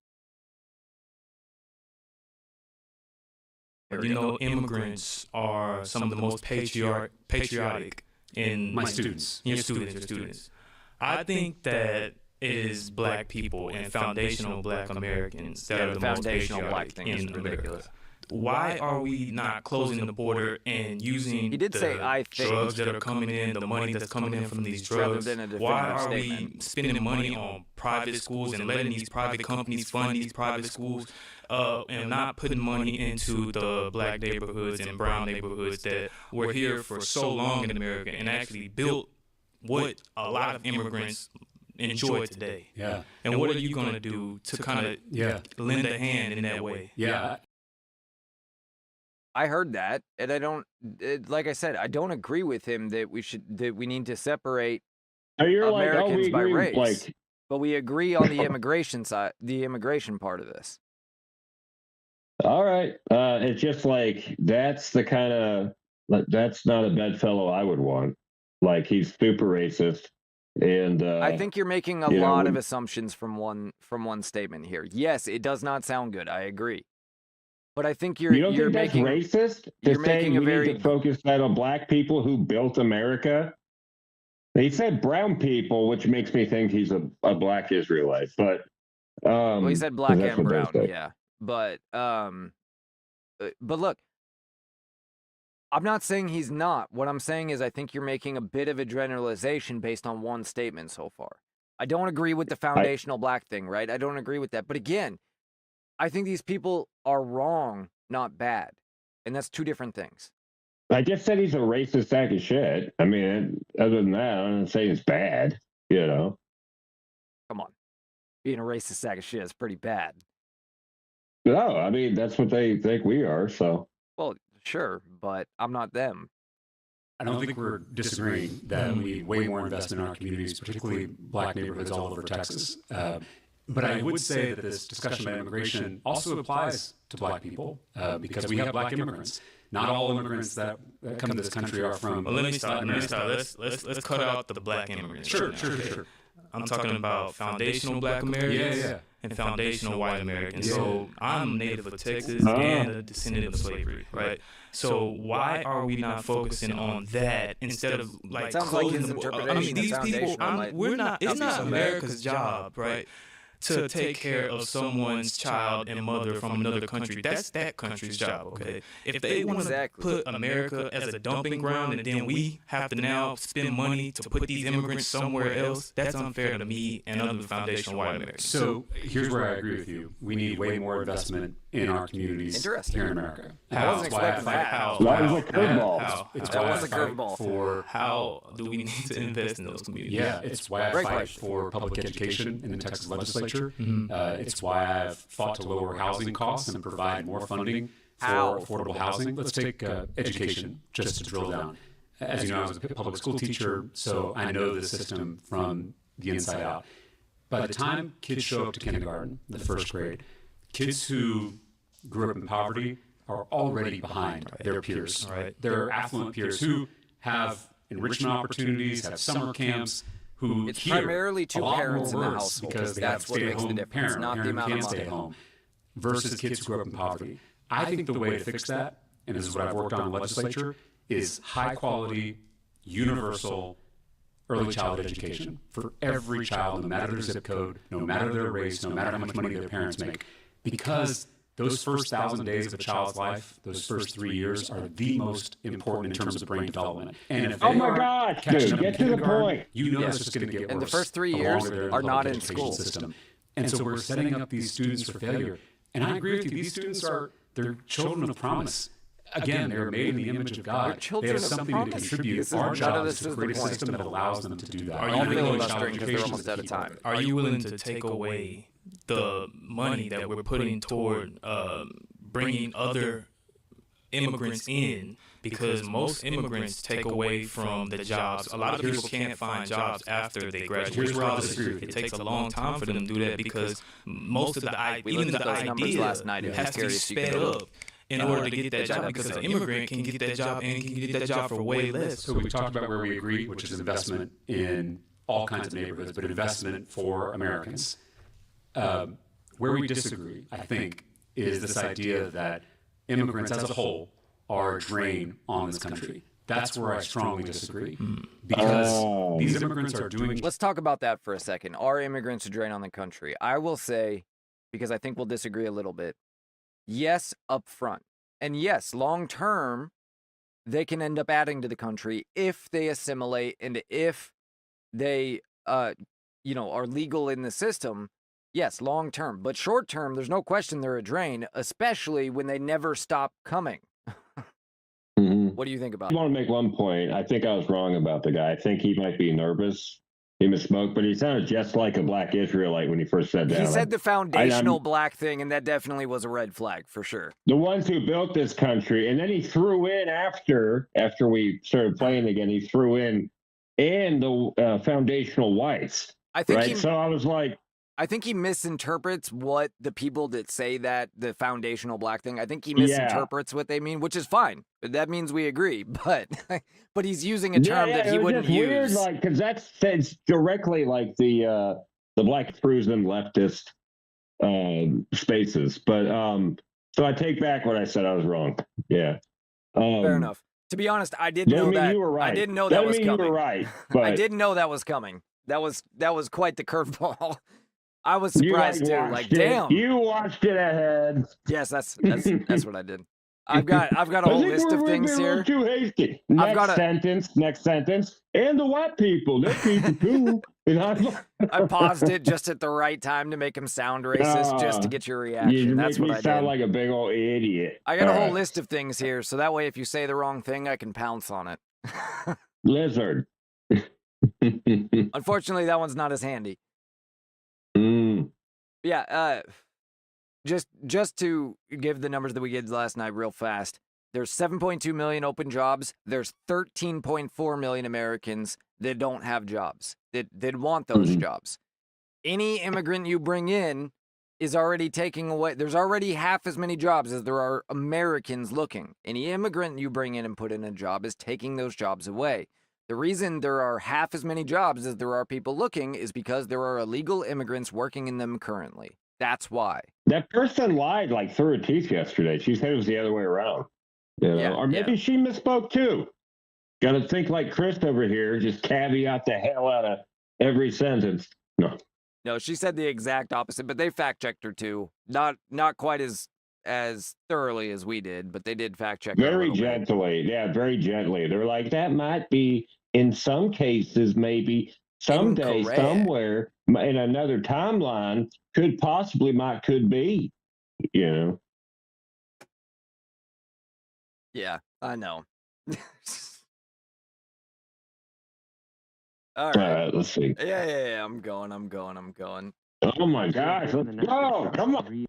Immigrants are some of the most patriotic in My students. your students. I think that it is black people and foundational black Americans that are the most foundational patriotic black thing is in America. ridiculous. why are we not closing the border and using He did say, "I think," drugs that are coming in, the money that's coming in from these rather drugs? than a Why definitive are statement. we spending money on private schools and letting these private companies fund these private schools and not putting money into the black neighborhoods and brown neighborhoods that were here for so long in America and actually built what a lot of immigrants enjoy today? Yeah. And what are you going to do to kind of lend a hand in that way? Yeah. I heard that, and I don't. Like I said, I don't agree with him that we need to separate Americans by race. But we agree on the immigration side, the immigration part of this. All right. It's just like that's not a bedfellow I would want. Like, he's super racist, and I think you're making a lot of assumptions from one statement here. Yes, it does not sound good. I agree, but I think you're think making that's racist. You're To say making a we very need to focus that on black people who built America. He said brown people, which makes me think he's a black Israelite. But well, he said black that's and what they brown, say. yeah. But look, I'm not saying he's not. What I'm saying is I think you're making a bit of a generalization based on one statement so far. I don't agree with the foundational black thing, right? I don't agree with that. But again, I think these people are wrong, not bad. And that's two different things. I just said he's a racist sack of shit. I mean, other than that, I'm not saying it's bad, Come on. Being a racist sack of shit is pretty bad. No, I mean, that's what they think we are, so. Well, sure, but I'm not them. I don't think we're disagreeing that we need way more investment in our communities, particularly black neighborhoods all over Texas. But I would say that this discussion about immigration also applies to black people because we have black immigrants. Not all immigrants that come to this country are from. Well, let me start. Let's cut out the black immigrants. Sure. I'm talking about foundational black Americans and foundational white Americans. So I'm native of Texas and a descendant of slavery, right? So why are we not focusing on that instead of like closing the border? I mean, these people, we're not. It's not America's job, right, to take care of someone's child and mother from another country. That's that country's job, okay? If they want to put America as a dumping ground and then we have to now spend money to put these immigrants somewhere else, that's unfair to me and other foundational white Americans. So here's where I agree with you. We need way more investment in our communities here in America. I wasn't expecting that. That was a curveball. That was a curveball. For how do we need to invest in those communities? Yeah, it's why I fight for public education in the Texas legislature. It's why I've fought to lower housing costs and provide more funding for affordable housing. Let's take education just to drill down. As you know, I was a public school teacher, so I know the system from the inside out. By the time kids show up to kindergarten, the first grade, kids who grew up in poverty are already behind their peers. Their affluent peers who have enrichment opportunities, have summer camps, who it's primarily two parents in the house because that's what makes the difference, not the amount of money. Stay home versus kids who grew up in poverty. I think the way to fix that, and this is what I've worked on in the legislature, is high quality, universal early childhood education for every child, no matter their zip code, no matter their race, no matter how much money their parents make. Because those first 1,000 days of a child's life, those first 3 years, are the most important in terms of brain development. And if oh my gosh, dude, get to the point. You know it's just going to get worse. And the first 3 years are not in school. System. And so we're setting up these students for failure. And I agree with you. These students they're children of promise. Again, they're made in the image of God. They have something to contribute. Our job is to create a system that allows them to do that. Are you filibustering because they're almost out of time? Are you willing to take away the money that we're putting toward bringing other immigrants in? Because most immigrants take away from the jobs. A lot of people can't find jobs after they graduate college. It takes a long time for them to do that because most of even the idea has to be sped up in order to get that job, because an immigrant can get that job and can get that job for way less. So we talked about where we agree, which is investment in all kinds of neighborhoods, but investment for Americans. Where we disagree, I think, is this idea that immigrants as a whole are a drain on this country. That's where I strongly disagree. Because these immigrants are doing... Let's talk about that for a second. Are immigrants a drain on the country? I will say, because I think we'll disagree a little bit, yes, up front. And yes, long term, they can end up adding to the country if they assimilate and if they, are legal in the system. Yes, long term. But short term, there's no question they're a drain, especially when they never stop coming. What do you think about I want to make one point. I think I was wrong about the guy. I think he might be nervous. He misspoke, but he sounded just like a black Israelite when he first said that. He said the foundational black thing, and that definitely was a red flag for sure. The ones who built this country, and then he threw in after we started playing again, he threw in and the foundational whites. I think right? So I was like, I think he misinterprets what the people that say that the foundational black thing. I think he misinterprets what they mean, which is fine. That means we agree. But he's using a term that he wouldn't use. Weird, like, because that says directly like the black cruising leftist spaces. But so I take back what I said. I was wrong. Yeah. Fair enough. To be honest, I didn't know that. You were right. I didn't know that was coming. You were right. But I didn't know that was coming. That was quite the curveball. I was surprised too. Like, damn. You watched it ahead. Yes, that's what I did. I've got a whole list of things here. Too hasty. Next sentence. And the white people, they're people too. I paused it just at the right time to make him sound racist, just to get your reaction. That's what I did. Sound like a big old idiot. I got a whole list of things here, so that way, if you say the wrong thing, I can pounce on it. Lizard. Unfortunately, that one's not as handy. Yeah, just to give the numbers that we gave last night real fast, there's 7.2 million open jobs. There's 13.4 million Americans that don't have jobs, that want those jobs. Any immigrant you bring in is already taking away. There's already half as many jobs as there are Americans looking. Any immigrant you bring in and put in a job is taking those jobs away. The reason there are half as many jobs as there are people looking is because there are illegal immigrants working in them currently. That's why. That person lied like through her teeth yesterday. She said it was the other way around. You know? Or maybe she misspoke too. Got to think like Chris over here, just caveat the hell out of every sentence. No, she said the exact opposite, but they fact-checked her too. Not quite as thoroughly as we did, but they did fact-check her very gently. Yeah, very gently. They're like, that might be, in some cases, maybe someday, incorrect. Somewhere, in another timeline, could be, you know? Yeah, I know. All right, let's see. Yeah, I'm going. Oh my gosh, let's go. Come on.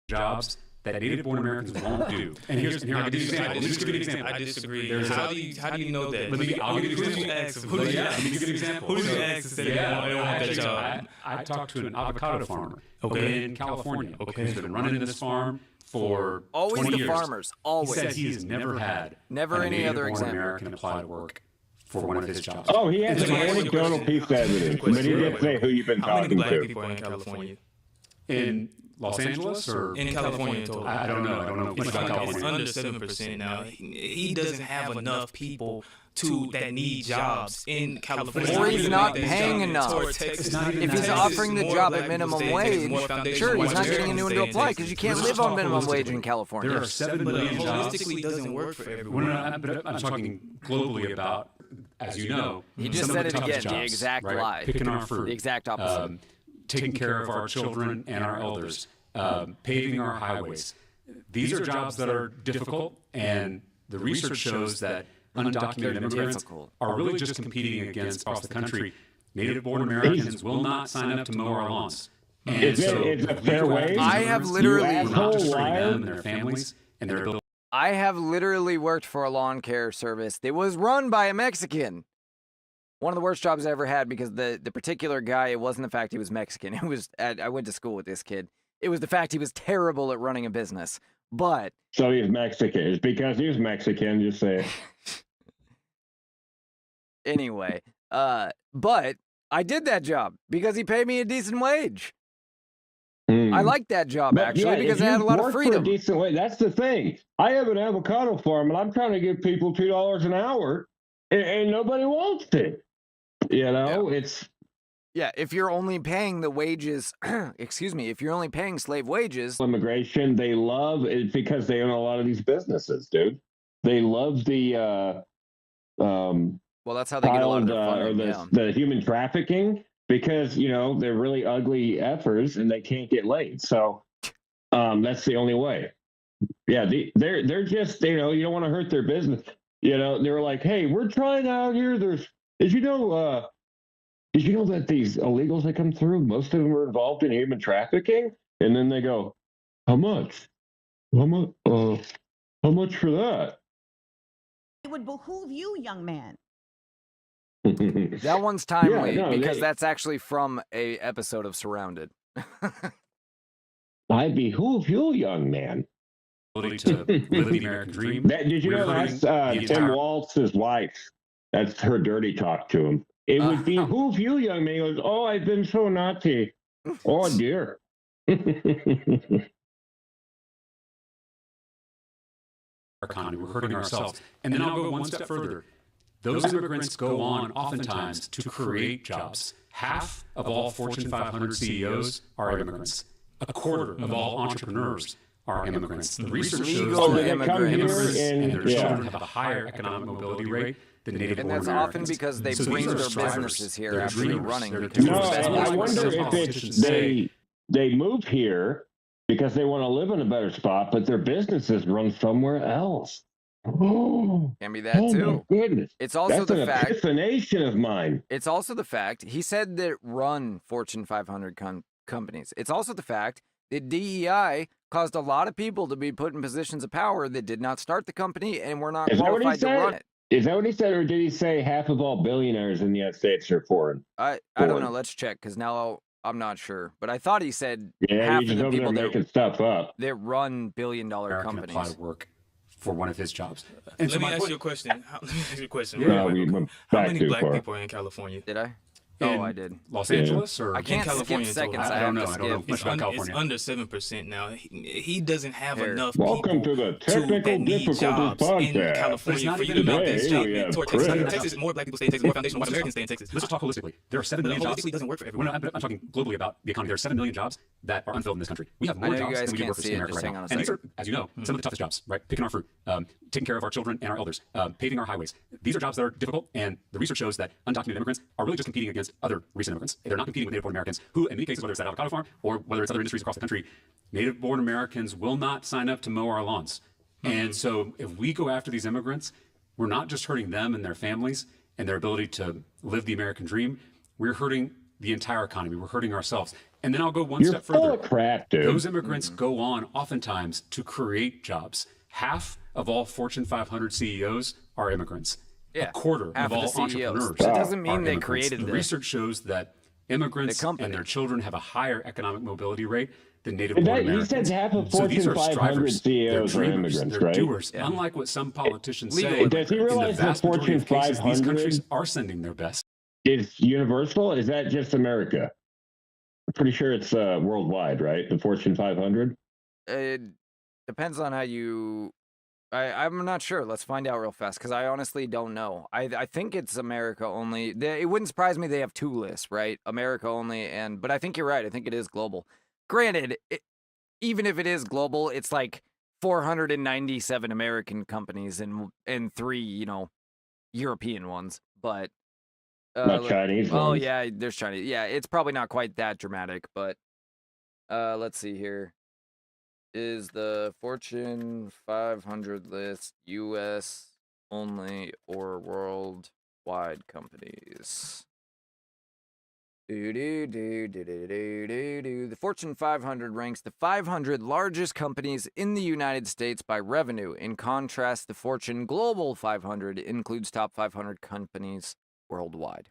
Jobs that native-born Americans won't do. And I'll give you an example. I disagree. How do you know that? I'll give you an example. Let me give you an example. Who did you ask to say they don't want that job? I talked to an avocado farmer in California who's been running this farm for always 20 the years. Farmers. Always. He says he has never had any other example. American apply to work for one of his jobs. Oh, he has an anecdotal piece of evidence, but he didn't say who you've been talking to. How many black people in California? In Los Angeles or in California total? I don't know. I don't know much about California. It's under 7% now. He doesn't have enough people that need jobs in California. Or he's not paying enough. If he's offering the job at minimum wage, sure, he's not getting anyone to apply because you can't live on minimum wage in California. There are 7 million jobs. Holistically, doesn't work for everyone. But I'm talking globally about, as you know, he just said it again, the exact lie. Picking our fruit. The exact opposite. Taking care of our children and our elders, paving our highways. These are jobs that are difficult, and the research shows that undocumented immigrants are really just competing against, across the country, native-born Americans will not sign up to mow our lawns. And it's a fair way. I have literally not just for them and their families and their ability. I have literally worked for a lawn care service that was run by a Mexican. One of the worst jobs I ever had because the particular guy, it wasn't the fact he was Mexican. It was I went to school with this kid. It was the fact he was terrible at running a business. But so he's Mexican. It's because he was Mexican, just say. Anyway, but I did that job because he paid me a decent wage. I liked that job actually because I had a lot of freedom. For a decent wage. That's the thing. I have an avocado farm and I'm trying to give people $2 an hour, and nobody wants it. You know, it's Yeah, if you're only paying the wages, excuse me, if you're only paying slave wages, Immigration, they love it because they own a lot of these businesses, dude. They love the well, that's how they get a lot of their funding. or the human trafficking because they're really ugly effers and they can't get laid. So that's the only way. Yeah, they're just you don't want to hurt their business. They're like, hey, we're trying out here. Did you know that these illegals that come through, most of them are involved in human trafficking? And then they go, how much? How much? How much for that? It would behoove you, young man. That one's timely because they, that's actually from a episode of Surrounded. I behoove you, young man. To live the American dream. Did you know that's Tim Waltz's wife? That's her dirty talk to him. It would behoove you, young man. He goes, oh, I've been so naughty. Oh, dear. Economy, we're hurting ourselves. And then I'll go one step further. Those immigrants go on oftentimes to create jobs. Half of all Fortune 500 CEOs are immigrants. A quarter of all entrepreneurs are immigrants. The research shows that immigrants and their children have a higher economic mobility rate than native born Americans. And that's often because they bring their businesses here after running. I wonder if it's they move here because they want to live in a better spot, but their businesses run somewhere else. Oh, can be that too. My goodness. It's also the fact. That's an epiphany of mine. It's also the fact he said that run Fortune 500 companies. It's also the fact that DEI caused a lot of people to be put in positions of power that did not start the company and were not qualified to run it. Is that what he said, or did he say half of all billionaires in the United States are foreign? I don't know. Let's check because now I'm not sure, but I thought he said half of the people making stuff up that run billion-dollar companies apply to work for one of his jobs. And let me ask you a question. Yeah, how many black people are in California? Did I? Oh, I did. Los Angeles or I can't skip seconds. I don't know. I don't know much about California. It's under 7% now. He doesn't have enough Welcome people to the technical difficulties in California for you to make this jump toward Texas. Texas, more black people stay in Texas, more foundation, more Americans stay in Texas. Let's just talk holistically. There are 7 million jobs. Holistically doesn't work for everyone. I'm talking globally about the economy. There are 7 million jobs that are unfilled in this country. We have more jobs than we do workers in America right now. And these are, as you know, some of the toughest jobs, right? Picking our fruit, taking care of our children and our elders, paving our highways. These are jobs that are difficult, and the research shows that undocumented immigrants are really just competing against other recent immigrants. They're not competing with native-born Americans who, in many cases, whether it's that avocado farm or whether it's other industries across the country, native-born Americans will not sign up to mow our lawns. And so if we go after these immigrants, we're not just hurting them and their families and their ability to live the American dream. We're hurting the entire economy. We're hurting ourselves. And then I'll go one step further. Full of crap, dude. Those immigrants go on oftentimes to create jobs. Half of all Fortune 500 CEOs are immigrants. Yeah, a quarter of all entrepreneurs. That doesn't mean they created this. The research shows that immigrants and their children have a higher economic mobility rate than native-born Americans. You said half of Fortune 500 CEOs are immigrants, they're right? Doers. Yeah. Unlike what some politicians say, does he realize in the vast that Fortune 500 these countries are sending their best? Is universal? Is that just America? I'm pretty sure it's worldwide, right? The Fortune 500. It depends on how you. I'm not sure. Let's find out real fast because I honestly don't know. I think it's America only. It wouldn't surprise me they have 2 lists, right? America only, but I think you're right. I think it is global. Granted, even if it is global, it's like 497 American companies and 3, European ones. But not Chinese ones. Oh yeah, there's Chinese. Yeah, it's probably not quite that dramatic, but let's see here. Is the Fortune 500 list U.S. only or worldwide companies? The Fortune 500 ranks the 500 largest companies in the United States by revenue. In contrast, the Fortune Global 500 includes top 500 companies worldwide.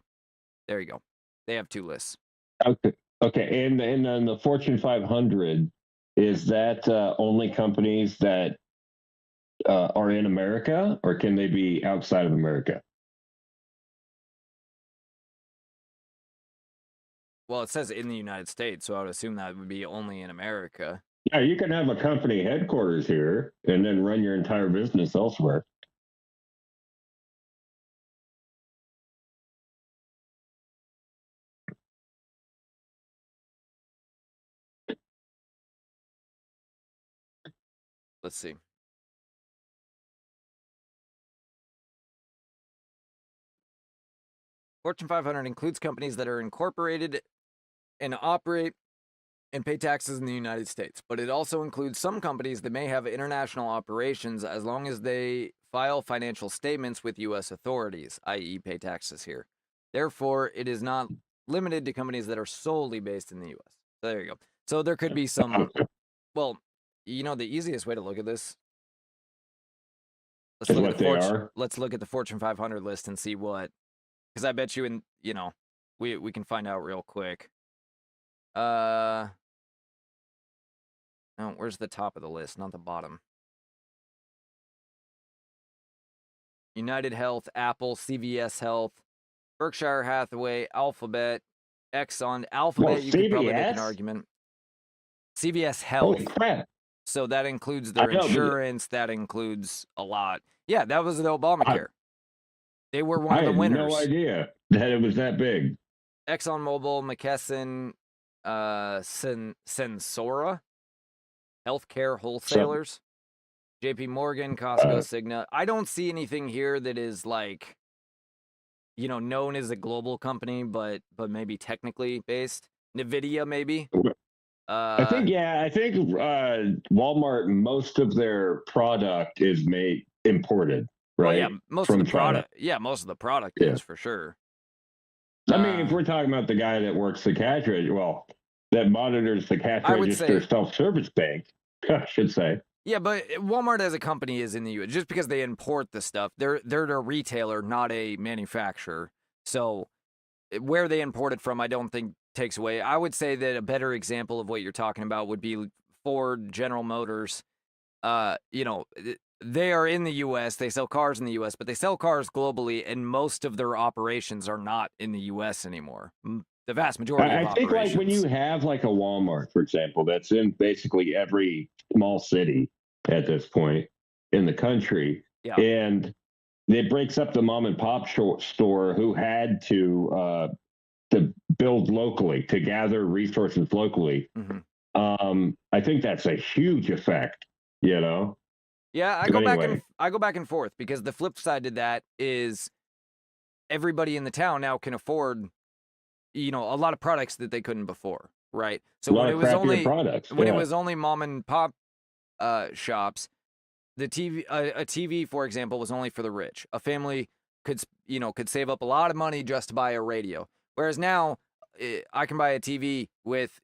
There you go. They have 2 lists. Okay. And then the Fortune 500, is that only companies that are in America, or can they be outside of America? Well, it says in the United States, so I would assume that would be only in America. Yeah, you can have a company headquarters here and then run your entire business elsewhere. Let's see. Fortune 500 includes companies that are incorporated and operate and pay taxes in the United States, but it also includes some companies that may have international operations as long as they file financial statements with U.S. authorities, i.e. pay taxes here. Therefore, it is not limited to companies that are solely based in the U.S. So there you go. So there could be some, well, you know, the easiest way to look at this, let's look at the Fortune 500 list and see what, because I bet you we can find out real quick. Oh, where's the top of the list, not the bottom? United Health, Apple, CVS Health, Berkshire Hathaway, Alphabet, Exxon. Alphabet, you could probably make an argument. CVS Health. Holy crap. So that includes their insurance. That includes a lot. Yeah, that was the Obamacare. They were one of the winners. I had no idea that it was that big. ExxonMobil, McKesson, Sensora, Healthcare Wholesalers, JP Morgan, Costco, Cigna. I don't see anything here that is like, known as a global company, but maybe technically based. NVIDIA, maybe. I think Walmart, most of their product is imported, right? Well, yeah, most of the product. Yeah, most of the product is for sure. I mean, if we're talking about the guy that works the cash register, that monitors the cash register self-service bank, I should say. Yeah, but Walmart as a company is in the U.S. Just because they import the stuff, they're a retailer, not a manufacturer. So where they import it from, I don't think takes away. I would say that a better example of what you're talking about would be Ford, General Motors. They are in the U.S. They sell cars in the U.S., but they sell cars globally, and most of their operations are not in the U.S. anymore. The vast majority of operations. I think like when you have like a Walmart, for example, that's in basically every small city at this point in the country, and it breaks up the mom and pop store who had to build locally, to gather resources locally. Mm-hmm. I think that's a huge effect, Yeah, I go back and forth because the flip side to that is everybody in the town now can afford, a lot of products that they couldn't before, right? So when it was only mom and pop shops, the TV, a TV, for example, was only for the rich. A family could save up a lot of money just to buy a radio. Whereas now, I can buy a TV with,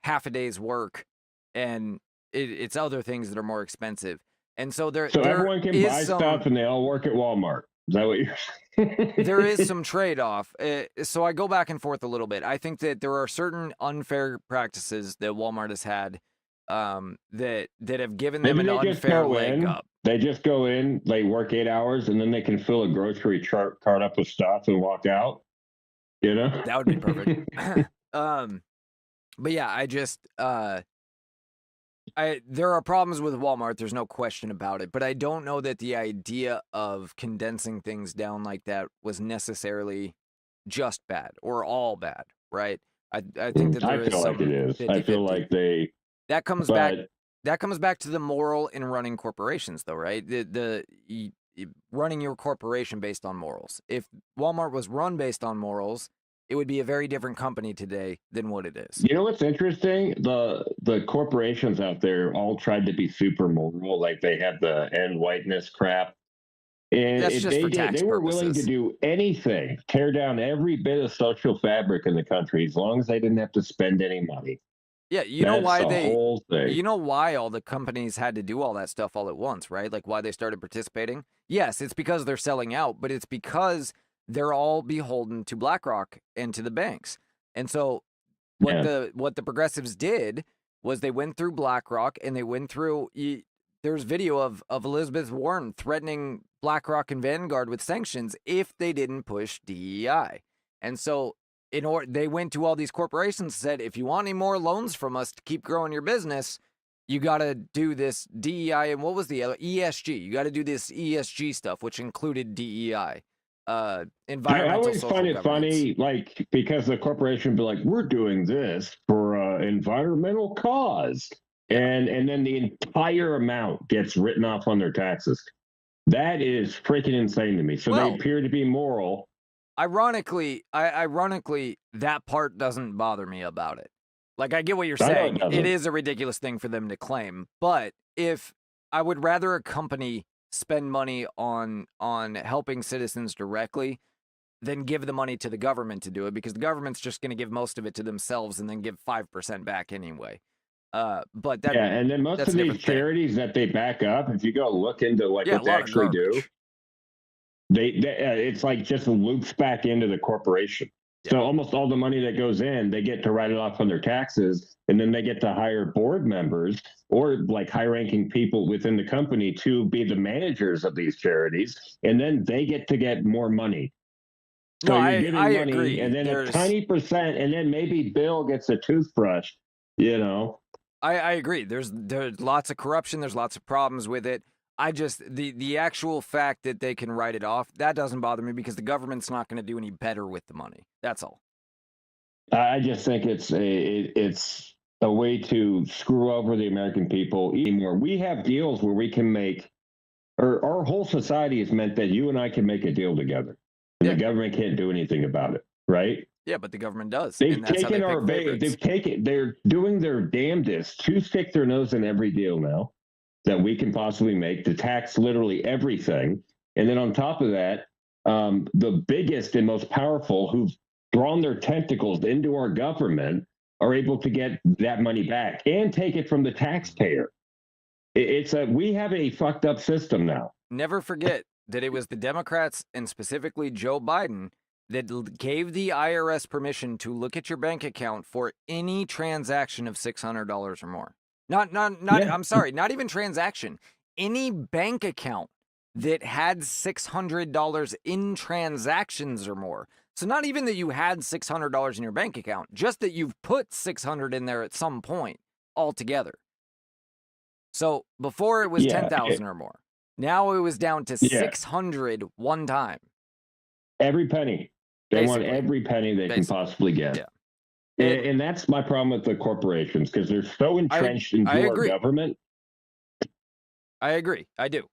half a day's work, and it's other things that are more expensive. And so there everyone can buy stuff, and they all work at Walmart. Is that what you're saying? There is some trade-off. So I go back and forth a little bit. I think that there are certain unfair practices that Walmart has had that have given them an unfair leg up. They just go in, they work 8 hours, and then they can fill a grocery cart up with stuff and walk out. That would be perfect. But yeah, there are problems with Walmart. There's no question about it. But I don't know that the idea of condensing things down like that was necessarily just bad or all bad, right? I think that there is some. I feel like it is. 50-50. I feel like that comes back. That comes back to the moral in running corporations, though, right? Running your corporation based on morals. If Walmart was run based on morals, it would be a very different company today than what it is. You know what's interesting? The corporations out there all tried to be super moral, like they have the end whiteness crap. And that's just for tax they were purposes. Willing to do anything, tear down every bit of social fabric in the country, as long as they didn't have to spend any money. Yeah, you know why all the companies had to do all that stuff all at once, right? Like why they started participating? Yes, it's because they're selling out, but it's because they're all beholden to BlackRock and to the banks. And so what the progressives did was they went through BlackRock and they went through there's video of Elizabeth Warren threatening BlackRock and Vanguard with sanctions if they didn't push DEI. And so they went to all these corporations and said, if you want any more loans from us to keep growing your business, you got to do this DEI. And what was the other? ESG. You got to do this ESG stuff, which included DEI. Environmental, I always social find it governance. funny, like, because the corporation would be like, we're doing this for an environmental cause. and then the entire amount gets written off on their taxes. That is freaking insane to me. So they appear to be moral. Ironically, that part doesn't bother me about it. Like, I get what you're saying. It is a ridiculous thing for them to claim, but if I would rather a company spend money on helping citizens directly than give the money to the government to do it, because the government's just going to give most of it to themselves and then give 5% back anyway. But that, and then most of these charities that they back up, if you go look into like what they actually do, they it's like just loops back into the corporation. So almost all the money that goes in, they get to write it off on their taxes, and then they get to hire board members or like high-ranking people within the company to be the managers of these charities, and then they get more money. So you're giving money, agree. And then a tiny percent, and then maybe Bill gets a toothbrush. You know, I agree. There's lots of corruption. There's lots of problems with it. I just the actual fact that they can write it off, that doesn't bother me because the government's not going to do any better with the money. That's all. I just think it's a way to screw over the American people even more. We have deals where we can make, or our whole society is meant that you and I can make a deal together, and the government can't do anything about it, right? Yeah, but the government does. They've they're doing their damnedest to stick their nose in every deal now that we can possibly make, to tax literally everything. And then on top of that, the biggest and most powerful who've drawn their tentacles into our government are able to get that money back and take it from the taxpayer. We have a fucked up system now. Never forget that it was the Democrats, and specifically Joe Biden, that gave the IRS permission to look at your bank account for any transaction of $600 or more. I'm sorry, not even transaction. Any bank account that had $600 in transactions or more. So not even that you had $600 in your bank account, just that you've put $600 in there at some point altogether. So before it was 10,000 or more. Now it was down to 600 one time. Every penny. They want every penny they can possibly get. Yeah. And that's my problem with the corporations, because they're so entrenched into our government. I agree. I do.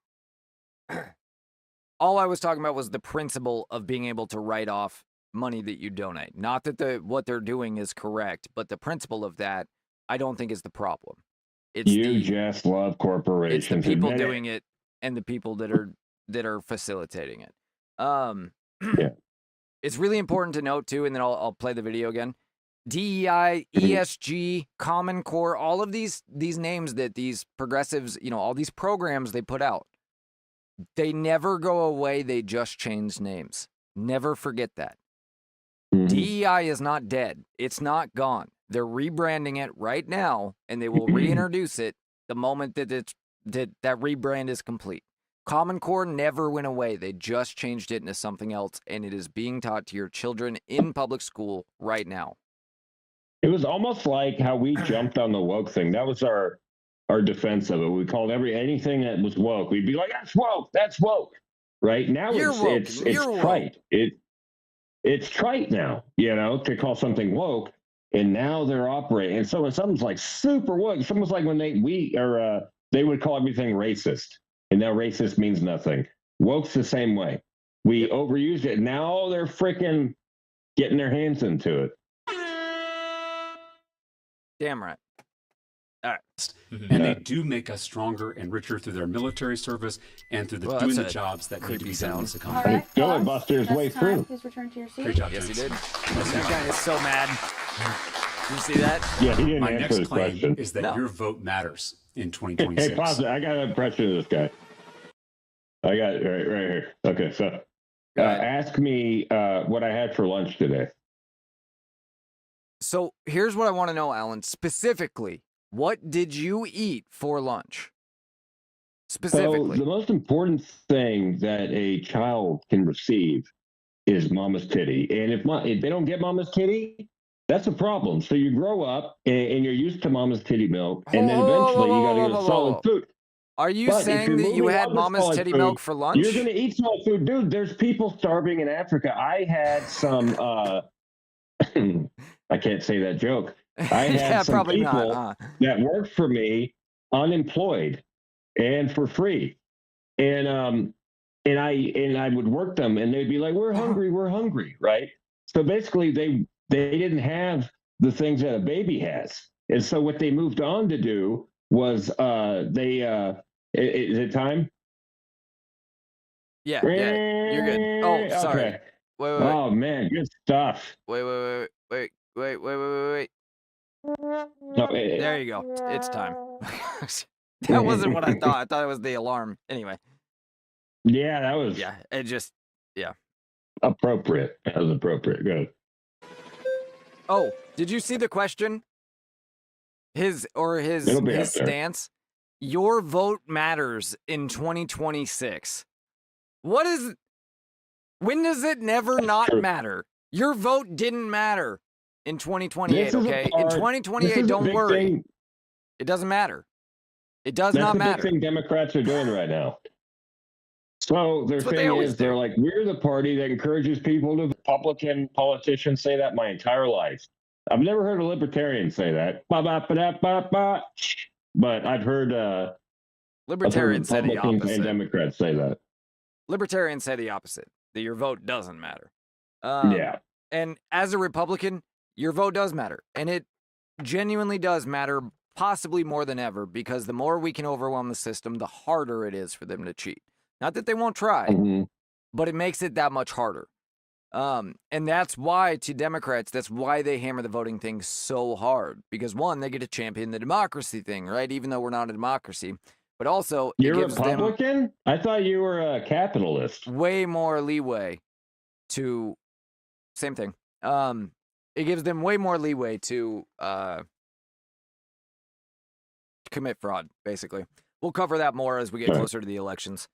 All I was talking about was the principle of being able to write off money that you donate. Not that what they're doing is correct, but the principle of that, I don't think is the problem. Just love corporations. It's the people doing it and the people that are facilitating it. It's really important to note too, and then I'll play the video again. DEI, ESG, Common Core, all of these names that these progressives, all these programs they put out, they never go away. They just change names. Never forget that. DEI is not dead. It's not gone. They're rebranding it right now, and they will reintroduce it the moment that that rebrand is complete. Common Core never went away. They just changed it into something else, and it is being taught to your children in public school right now. It was almost like how we jumped on the woke thing. That was our defense of it. We called anything that was woke. We'd be like, that's woke. Right now it's trite. It's trite now, to call something woke. And now they're operating. And so when something's like super woke, it's almost like when they would call everything racist. And now racist means nothing. Woke's the same way. We overused it. Now they're freaking getting their hands into it. Damn right. All right. And they do make us stronger and richer through their military service and through doing the jobs that need to be done in this economy. Right, Filibuster's way through. Please return to your seat. Great job, Yes, he James. did. This guy is so mad. Did you see that? Yeah, he didn't My answer next the claim question. is that your vote matters in 2026. Hey, pause it. I got an impression of this guy. I got it right here. Okay, so ask me what I had for lunch today. So here's what I want to know, Alan. Specifically, what did you eat for lunch? Specifically. So the most important thing that a child can receive is mama's titty. And if they don't get mama's titty, that's a problem. So you grow up and you're used to mama's titty milk, and then eventually you got to get solid food. Are you saying that you had mama's titty milk for lunch? You're going to eat solid food. Dude, there's people starving in Africa. I had some, I can't say that joke. I had Yeah, some probably not, people huh? that worked for me unemployed and for free. And I would work them and they'd be like, we're hungry, right? So basically they didn't have the things that a baby has. And so what they moved on to do was is it time? Yeah, you're good. Oh, sorry. Okay. Wait. Oh man, good stuff. Wait. No, There you go. It's time. That wasn't what I thought. I thought it was the alarm. Anyway. Yeah, that was it just appropriate. That was appropriate. Good. Oh, did you see the question? His It'll be up there. stance. Your vote matters in 2026. When does it never not matter? Your vote didn't matter in 2028, okay? In 2028, don't worry. It doesn't matter. It does not matter. That's the big thing Democrats are doing right now. So their thing is, they're like, we're the party that encourages people to. Republican politicians say that my entire life. I've never heard a libertarian say that. But I've heard Libertarians say the Republicans opposite. and Democrats say that. Libertarians say the opposite, that your vote doesn't matter. Yeah. And as a Republican, your vote does matter. And it genuinely does matter, possibly more than ever, because the more we can overwhelm the system, the harder it is for them to cheat. Not that they won't try, but it makes it that much harder. And that's why, to Democrats, that's why they hammer the voting thing so hard. Because one, they get to champion the democracy thing, right? Even though we're not a democracy. But also, You're it gives Republican? I thought you were a capitalist. Way more leeway to... Same thing. It gives them way more leeway to commit fraud, basically. We'll cover that more as we get closer to the elections.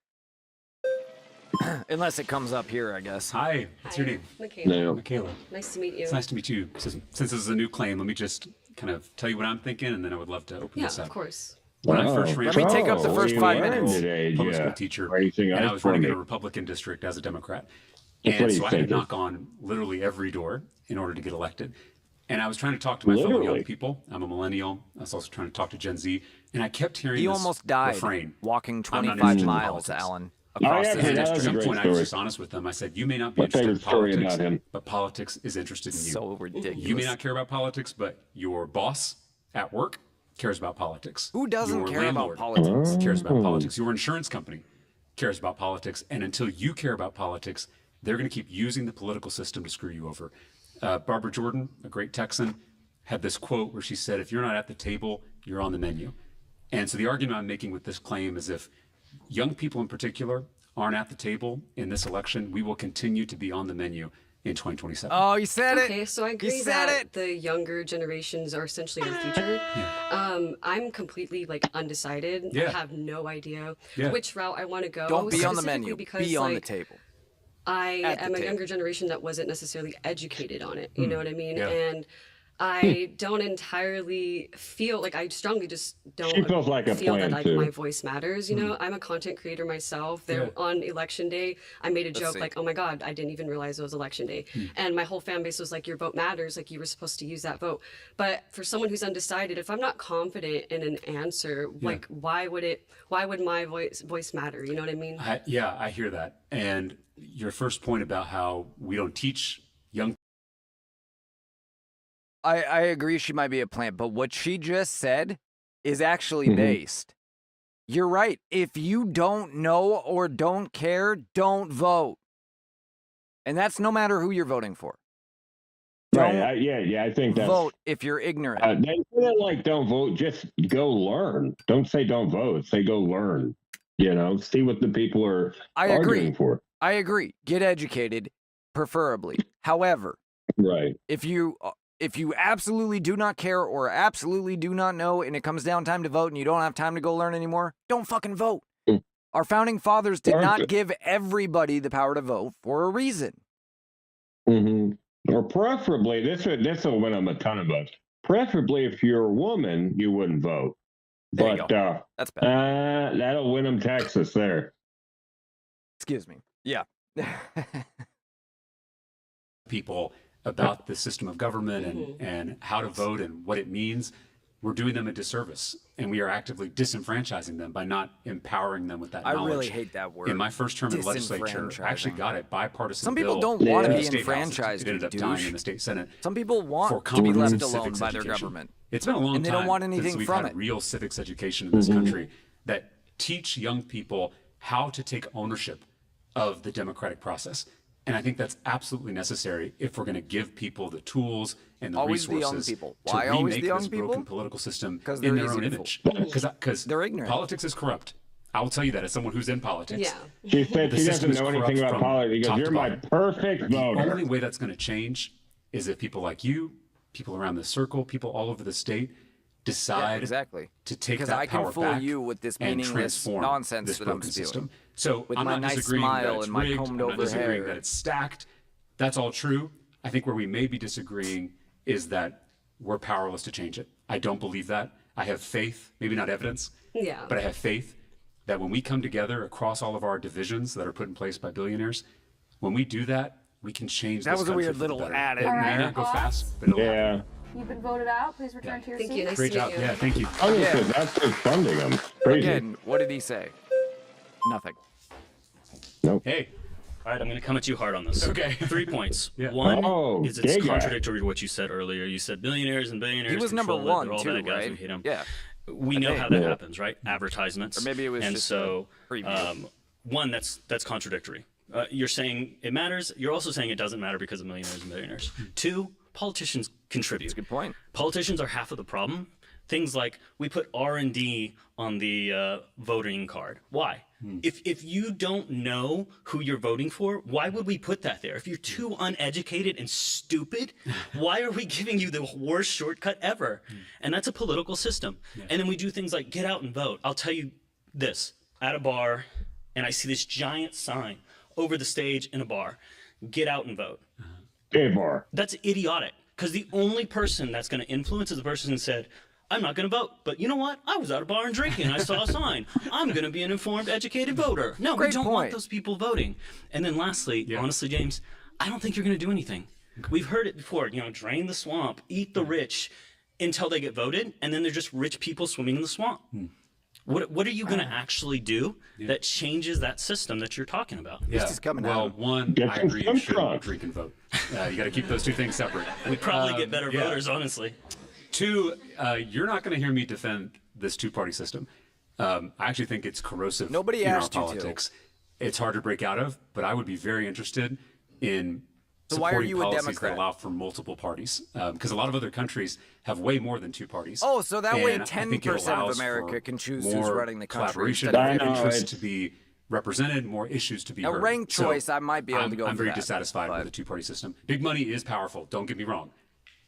Unless it comes up here, I guess. Hi, what's your name? Michaela. Michaela. Nice to meet you. It's nice to meet you. Since this is a new claim, let me just kind of tell you what I'm thinking, and then I would love to open this up. Yeah, of course. When I first ran, Let me take up the first 5 minutes. Public school teacher, and I was running in a Republican district as a Democrat. And so I had to knock on literally every door in order to get elected. And I was trying to talk to my fellow young people. I'm a millennial. I was also trying to talk to Gen Z. And I kept hearing He this almost died refrain. walking I'm not 25 interested in miles, politics. Alan. Across yeah, the that was district. a At some great point, I was story. just honest with them. I said, you may not be My interested in favorite story politics, about him. but politics is interested in you. So ridiculous. You may not care about politics, but your boss at work cares about politics. Who doesn't Your care about landlord politics? cares about politics. Your insurance company cares about politics. And until you care about politics, they're going to keep using the political system to screw you over. Barbara Jordan, a great Texan, had this quote where she said, if you're not at the table, you're on the menu. And so the argument I'm making with this claim is if young people in particular aren't at the table in this election, we will continue to be on the menu in 2027. Oh, you said it. Okay, so I agree that the younger generations are essentially our future. I'm completely undecided. I have no idea which route I want to go. Don't be on the specifically menu. Because, be on the table. I am a younger generation that wasn't necessarily educated on it. You know what I mean? And I don't entirely feel I strongly just don't feels like a feel plan that too. my voice matters. You know, I'm a content creator myself. There on election day, I made a joke oh my God, I didn't even realize it was election day. And my whole fan base was like, your vote matters. You were supposed to use that vote. But for someone who's undecided, if I'm not confident in an answer, why would my voice matter? You know what I mean? I hear that. And your first point about how we don't teach young I agree she might be a plant, but what she just said is actually based. You're right. If you don't know or don't care, don't vote. And that's no matter who you're voting for. Right. I think that's... Vote if you're ignorant. They say it don't vote, just go learn. Don't say don't vote. Say go learn. See what the people are arguing for. I agree. Get educated, preferably. However, if you absolutely do not care or absolutely do not know and it comes down time to vote and you don't have time to go learn anymore, don't fucking vote. Our founding fathers did not give everybody the power to vote for a reason. Or preferably, this will win them a ton of votes. Preferably, if you're a woman, you wouldn't vote. There you go. That's bad. That'll win them Texas there. Excuse me. Yeah. people about the system of government and how to vote and what it means, we're doing them a disservice, and we are actively disenfranchising them by not empowering them with that knowledge. I really hate that word. In my first term in the legislature, I actually got a bipartisan Some people bill don't want to in be the state House. enfranchised. It ended up dying in the state Senate. Some people want for to be left comprehensive alone civics by their education. government. It's been a long time and they don't want since anything we've from had it. real civics education in this country that teach young people how to take ownership of the democratic process. And I think that's absolutely necessary if we're going to give people the tools and the Always the young resources people. to Why always remake the young this people? broken political system Because in they're their own easy to image. fool. Because They're ignorant. Politics is corrupt. I will tell you that as someone who's in politics. Yeah. She said The she system doesn't is know anything corrupt about from politics because top you're to my bottom. perfect The voter. only way that's going to change is if people like you, people around the circle, people all over the state decide exactly. to take Because that I can power fool back you with this and meaningless transform nonsense this that I'm broken spewing. system. So With I'm my not nice disagreeing smile that it's and my rigged. combed I'm not over disagreeing hair. that it's stacked. That's all true. I think where we may be disagreeing is that we're powerless to change it. I don't believe that. I have faith, maybe not evidence, Yeah. but I have faith that when we come together across all of our divisions that are put in place by billionaires, when we do that, we can change That this was a country weird for the little better. ad It in may there. not go fast, but it'll happen. You've been voted out. Please return to your Thank seat. you. Nice Great to job. meet you. Yeah, thank you. I was just, that's just funding them. Crazy. Again, what did he say? Nothing. Nope. Hey, All right, I'm going to come at you hard on this. Okay. 3 points. Yeah. One Oh, is it's gay guy. contradictory to what you said earlier. You said billionaires and billionaires. He was number control it. one They're all too, bad guys. right? We hate them. Yeah. We know think. how that Yeah. happens, right? Advertisements. Or maybe it was and just so, a preview. one, that's contradictory. You're saying it matters. You're also saying it doesn't matter because of millionaires and billionaires. Two, politicians contribute. That's a good point. Politicians are half of the problem. Things like we put R&D on the voting card. Why? If you don't know who you're voting for, why would we put that there? If you're too uneducated and stupid, why are we giving you the worst shortcut ever? And that's a political system. And then we do things like get out and vote. I'll tell you this, at a bar, and I see this giant sign over the stage in a bar, get out and vote. Gay bar. That's idiotic, because the only person that's going to influence is the person who said, I'm not going to vote, but you know what? I was at a bar and drinking, and I saw a sign. I'm going to be an informed, educated voter. No, we Great don't want point. those people voting. And then lastly, honestly, James, I don't think you're going to do anything. We've heard it before, drain the swamp, eat the rich until they get voted, and then they're just rich people swimming in the swamp. What are you going to actually do that changes that system that you're talking about? Yeah. is coming well, out. one, Get I some agree you shouldn't trunks. drink and vote. You got to keep those two things separate. We'd probably get better yeah. voters, honestly. Two, you're not going to hear me defend this two-party system. I actually think it's corrosive Nobody in our asked you to. politics. It's hard to break out of, but I would be very interested in So why are supporting you a policies Democrat? that allow for multiple parties. Because a lot of other countries have way more than two parties. Oh, so that way And I think it 10% of allows America for can choose who's more running the country collaboration, instead of more 50. I know, interests it's- to be represented, more issues to be A heard. ranked So choice, I might be able to go I'm for very that, dissatisfied but- with the two-party system. Big money is powerful. Don't get me wrong,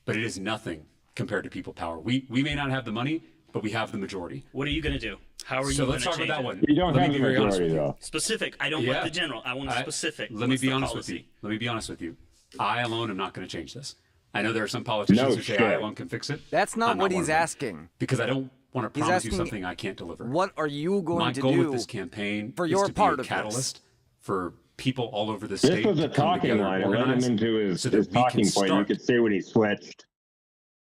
but it is nothing compared to people power. We may not have the money, but we have the majority. What are you going to do? How are you So going let's to talk change about that it? one. You don't Let have me the be very honest majority, with you. though. Specific. I don't Yeah. want the general. I want a specific. Let me What's be the honest policy? with you. Let me be honest with you. I alone am not going to change this. I know there are some politicians No who say shit. I alone can fix it. That's not I'm what one he's of them. asking. Because I don't want to He's promise you asking, something I can't deliver. What are you going My to goal do with this campaign for is your to part be a of this? catalyst for people all over the This state was to a come talking together line. and It led him organize into his, so that his we can talking point. You start. could see when he switched.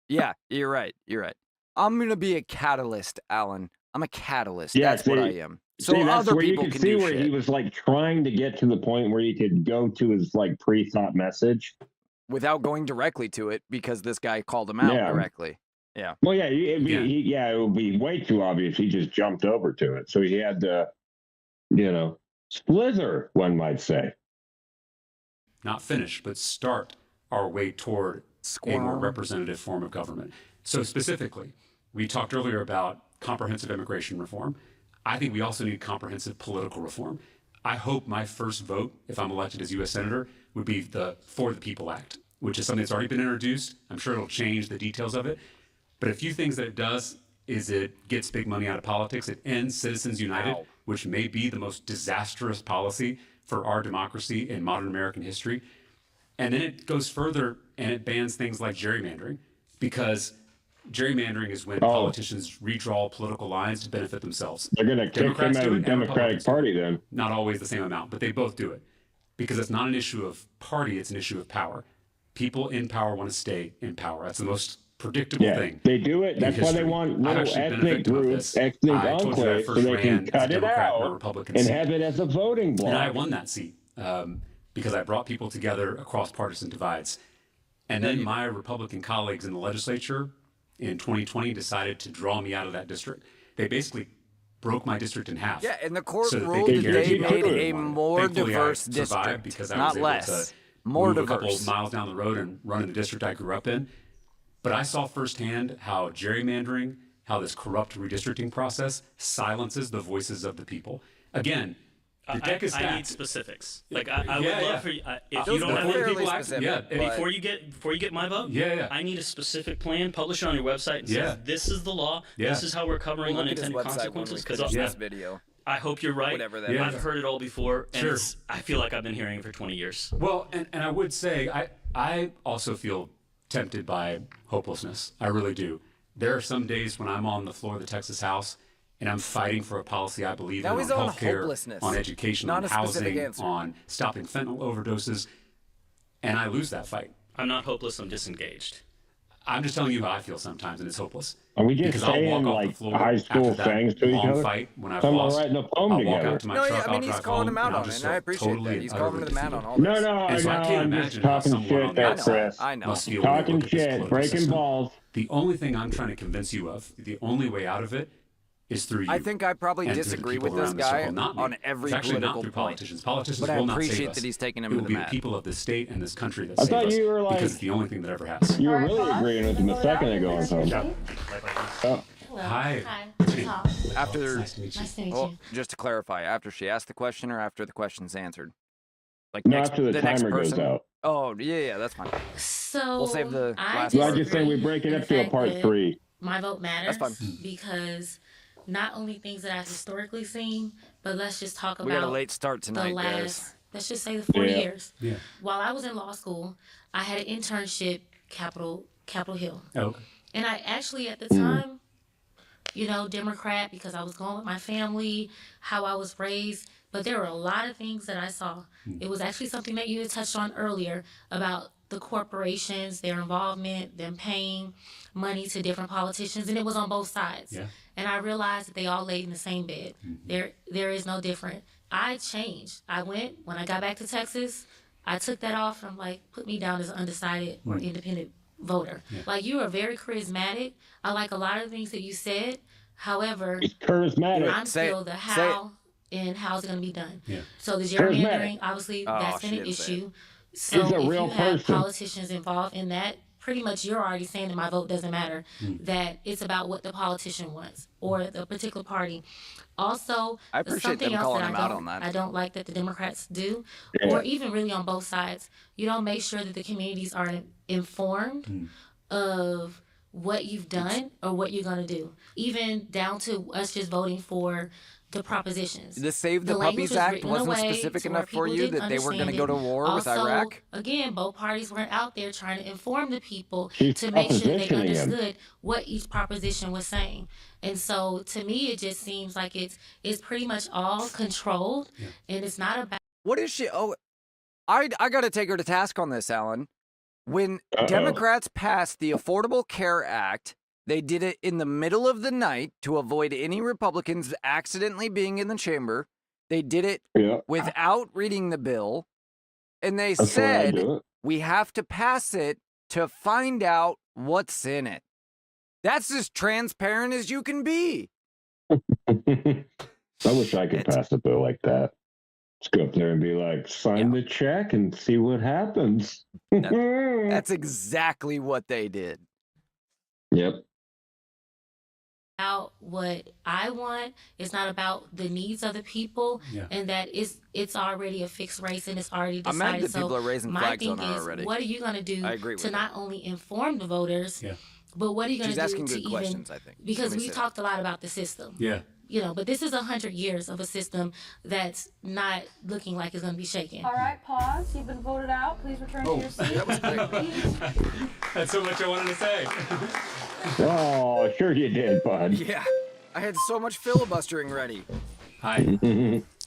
Yeah, you're right. You're right. I'm going to be a catalyst, Alan. I'm a catalyst. Yeah, That's what see- I am. So See, that's other where you people could can see do where shit he was like trying to get to the point where he could go to his like pre-thought message. without going directly to it because this guy called him out Yeah. directly. Yeah. Well, yeah, it'd be, Yeah. it would be way too obvious. He just jumped over to it, so he had to, slither, one might say. Not finish, but start our way toward a more Squirm. representative form of government. So specifically, we talked earlier about comprehensive immigration reform. I think we also need comprehensive political reform. I hope my first vote, if I'm elected as U.S. Senator, would be the For the People Act, which is something that's already been introduced. I'm sure it'll change the details of it. But a few things that it does is it gets big money out of politics. It ends Citizens United, Wow. which may be the most disastrous policy for our democracy in modern American history. And then it goes further and it bans things like gerrymandering, because gerrymandering is when politicians redraw political lines to benefit themselves. They're going to kick him Democrats out do of it, the and Democratic Republicans do it. Party then. Not always the same amount, but they both do it because it's not an issue of party, it's an issue of power. people in power want to stay in power. That's the most predictable thing. They do it. That's why they want little ethnic groups, ethnic enclaves, so they can cut it out and have it as a voting bloc. And I won that seat because I brought people together across partisan divides. And then my Republican colleagues in the legislature in 2020 decided to draw me out of that district. They basically broke my district in half. Yeah, and the court so ruled that they made a more diverse district, because I not was able less. To more move diverse. a couple of miles down the road and run in the district I grew up in. But I saw firsthand how gerrymandering, how this corrupt redistricting process silences the voices of the people. Again, the deck is stacked. I need specifics. Like I would love for you, if you don't have before you get my vote. I need a specific plan. Publish it on your website and say this is the law. This is how we're covering unintended consequences. Because this video. I hope you're right. Whatever that I've heard it all before, and I feel like I've been hearing it for 20 years. Well, and I would say I also feel tempted by hopelessness. I really do. There are some days when I'm on the floor of the Texas House and I'm fighting for a policy I believe in on healthcare, on education, on housing, on stopping fentanyl overdoses, and I lose that fight. I'm not hopeless, I'm disengaged. I'm just telling you how I feel sometimes, and it's hopeless. Are we just saying like high school things to each other? Fight, when I've Someone lost, writing a poem together. I mean, he's calling him out on it, and I appreciate that. He's calling him out on all this. No, I'm just talking shit there, Chris. I know. Talking shit, breaking balls. The only thing I'm trying to convince you of, the only way out of it, is through you. I think I probably disagree with this guy on every political point. Politicians but I appreciate that he's taking him to the mat. It will be the people of this state and this country that I save thought us, you were like, because it's the only thing that ever has. You were really agreeing with him a second ago or something. Hi. After, nice to meet you. Just to clarify, after she asked the question or after the question's answered? Like no, after the timer goes out. Oh, yeah, that's fine. So we'll save the last part. I just say we break it up to a part 3. My vote matters. That's fine. Because not only things that I've historically seen, but let's just talk about we got a late start tonight, the last, guys. let's just say the 40 years. Yeah. While I was in law school, I had an internship Capitol Hill. Oh. And I actually at the time, Democrat because I was going with my family, how I was raised, but there were a lot of things that I saw. It was actually something that you had touched on earlier about the corporations, their involvement, them paying money to different politicians, and it was on both sides. Yeah. And I realized that they all laid in the same bed. There is no different. I changed. When I got back to Texas, I took that off and I'm like, put me down as an undecided or independent voter. Yeah. Like, you are very charismatic. I like a lot of the things that you said. However, it's charismatic. I'm still the how and how's it going to be done. Yeah. So the gerrymandering, obviously, that's been an issue. So if you have politicians involved in that, pretty much you're already saying that my vote doesn't matter, that it's about what the politician wants or the particular party. Also, I appreciate them calling him out on that. I don't like that the Democrats do, or even really on both sides. You don't make sure that the communities are informed of what you've done or what you're going to do, even down to us just voting for the propositions. The Save the Puppies Act wasn't specific enough for you that they were going to go to war with Iraq? Again, both parties weren't out there trying to inform the people to make sure they understood what each proposition was saying. And so to me, it just seems like it's pretty much all controlled, and it's not about... What is she... Oh, I got to take her to task on this, Alan. When Democrats passed the Affordable Care Act, they did it in the middle of the night to avoid any Republicans accidentally being in the chamber. They did it without reading the bill. And they said, we have to pass it to find out what's in it. That's as transparent as you can be. I wish I could pass a bill like that. Let's go up there and be like, sign the check and see what happens. That's exactly what they did. Yep. About what I want. It's not about the needs of the people, and that it's already a fixed race and it's already decided. I'm mad that people are raising flags on her already. What are you going to do to not only inform the voters, but what are you going to do asking to good even? Questions, I think. Because we talked a lot about the system. Yeah. But this is 100 years of a system that's not looking like it's going to be shaken. All right, pause. You've been voted out. Please return to your seat. That was great. That's so much I wanted to say. Oh, sure you did, bud. Yeah. I had so much filibustering ready. Hi.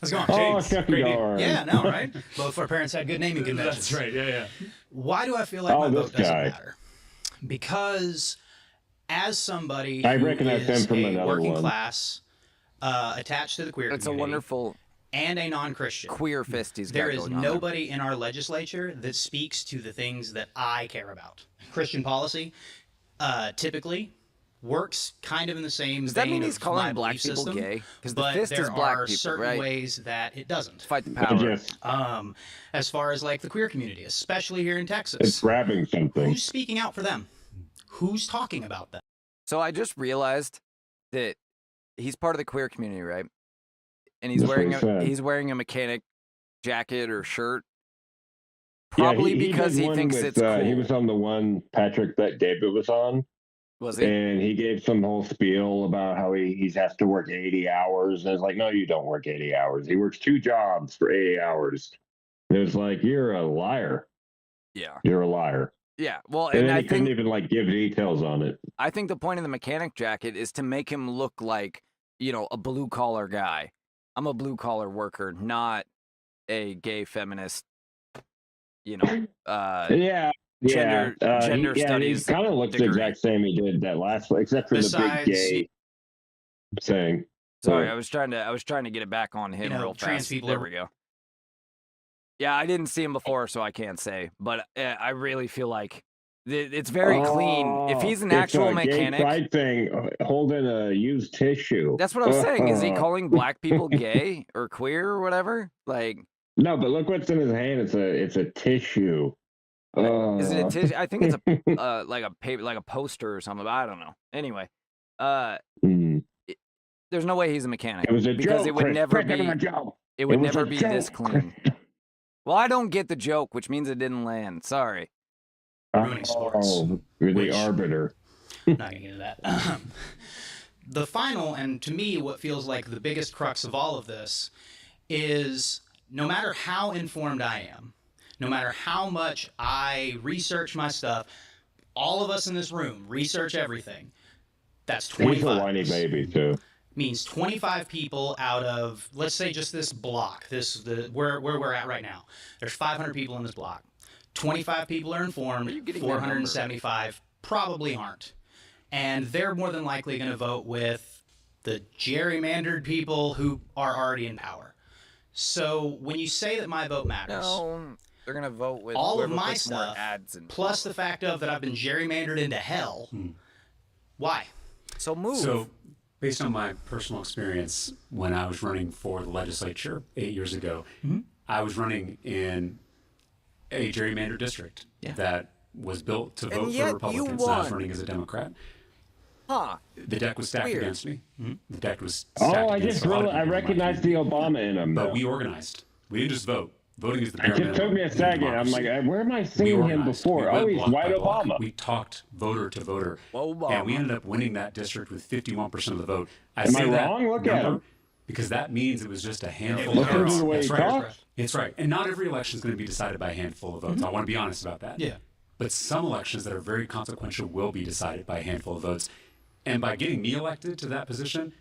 How's it going? Oh, James. Great name. darn. Yeah, no, right? Both our parents had good naming conventions. That's right. Yeah. Why do I feel like my this vote doesn't guy. matter? Because as somebody I who recognize him is from a another working one. class, attached to the queer It's a community, wonderful and a non-Christian, queer fist he's got there is going on there. nobody in our legislature that speaks to the things that I care about. Christian policy typically works kind of in the same Does that vein mean he's of calling my black belief people system, gay? 'Cause the but fist there is black are people, certain right? ways that it doesn't. Fight the power. Yes. As far as like the queer community, especially here in Texas, It's grabbing something. who's speaking out for them? Who's talking about that? So I just realized that he's part of the queer community, right? And he's That's what he said. wearing a mechanic jacket or shirt. Yeah, Probably he because did he one thinks with, it's cool. He was on the one, Patrick, that David was on. Was he? And he gave some whole spiel about how he has to work 80 hours. And it's like, no, you don't work 80 hours. He works 2 jobs for 80 hours. And it was like, you're a liar. Yeah. You're a liar. Yeah. Well, And and then I he couldn't think even like give details on it. I think the point of the mechanic jacket is to make him look like, a blue collar guy. I'm a blue collar worker, not a gay feminist, Yeah. gender studies. He kind of looks the degree. exact same he did that last one, except for the Besides, big gay thing. Sorry, I was trying to get it back on him real trans fast. people There are- we go. Yeah, I didn't see him before, so I can't say. But I really feel like it's very clean. If he's an actual it's a gay mechanic, pride thing holding a used tissue. that's what I was saying. Is he calling black people gay or queer or whatever? Like, No, but look what's in his hand. It's a tissue. is it a tissue? I think it's a like a paper, like a poster or something. I don't know. Anyway, there's no way he's a mechanic. It was a because joke, it would Chris. never Chris, be. it was a joke. It would It was never a be joke, this clean. Well, I don't get the joke, which means it didn't land. Sorry. Ruining sports. You're the which- arbiter. Not gonna get into that. The final, and to me, what feels like the biggest crux of all of this is no matter how informed I am, no matter how much I research my stuff, all of us in this room research everything. That's He's 25. a whiny baby too. Means 25 people out of, let's say, just this block, where we're at right now. There's 500 people in this block. 25 people are informed. 475 probably aren't. And they're more than likely going to vote with the gerrymandered people who are already in power. So when you say that my vote matters, No, they're gonna vote with all of whoever my puts more stuff, ads in. plus the fact of that I've been gerrymandered into hell, why? So move. So, based on my personal experience, when I was running for the legislature 8 years ago, I was running in a gerrymandered district that was built to And vote yet for you Republicans. And I was won. running as a Democrat. Huh. The deck was stacked Weird. against me. The deck was Oh, stacked I against just a lot of realized I people in my recognized the community. Obama in him. But though. we organized. We didn't just vote. Voting is the It bare just minimum took me a in second. I'm like, democracy. where am I We seeing him organized. before? We Oh, went he's block white by block. Obama. We talked voter to voter. Obama. And we ended up winning that district with 51% of the vote. Am say I that wrong? Look at number him. Because that means it was just a handful Listen of to votes. the way That's he right. talks. It's right. And not every election is going to be decided by a handful of votes. I want to be honest about that. Yeah. But some elections that are very consequential will be decided by a handful of votes. And by getting me elected to that position,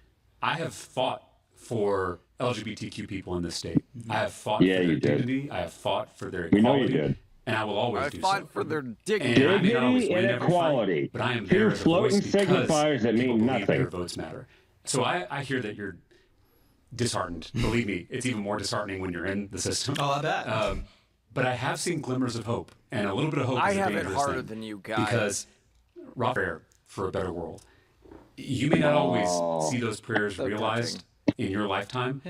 I have fought for LGBTQ people in this state. I have fought Yeah, for their you did. dignity. I have fought for their We know equality. you did. And I will always I do fought so. for their And dignity. I may not always Dignity win and every fight, equality. but I am Two there as a floating voice because signifiers that people mean believe nothing. their votes matter. So I hear that you're disheartened. Believe me, it's even more disheartening when you're in the system. Oh, I bet. But I have seen glimmers of hope, and a little bit of hope I is a have it dangerous harder thing, than you guys. because Rob prayer for a better world. You may not always see those prayers So realized in your lifetime,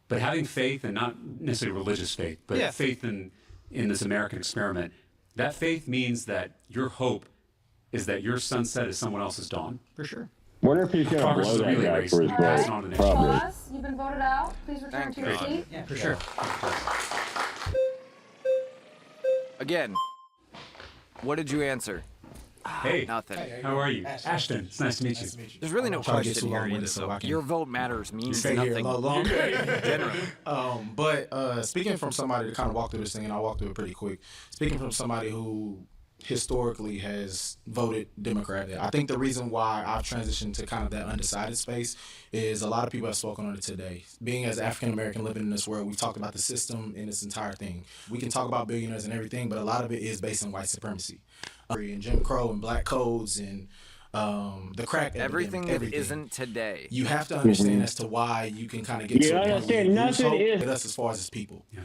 but having faith, and not necessarily religious faith, but faith in this American experiment, that faith means that your hope is that your sunset is someone else's dawn. For sure. Wonder if he's gonna Progress blow is a that relay guy race. for his It's vote. not an issue. Probably. Boss, you've been voted out. Please return Thank to your God. seat. Yeah, for sure. Again, what did you answer? Hey, Nothing. how are you? Ashton, it's nice to meet you. There's really no trying to get question too here. long-winded either. so I can Your vote matters means stay here a nothing. lot longer. Generally. But speaking from somebody to kind of walk through this thing, and I'll walk through it pretty quick. Speaking from somebody who historically has voted Democrat. I think the reason why I've transitioned to kind of that undecided space is a lot of people have spoken on it today. Being as African American living in this world, we've talked about the system and its entire thing. We can talk about billionaires and everything, but a lot of it is based on white supremacy and Jim Crow and black codes and the crack everything epidemic, that isn't today. You have to understand as to why you can kind of get to a point where you lose hope with us as far as people. Yeah.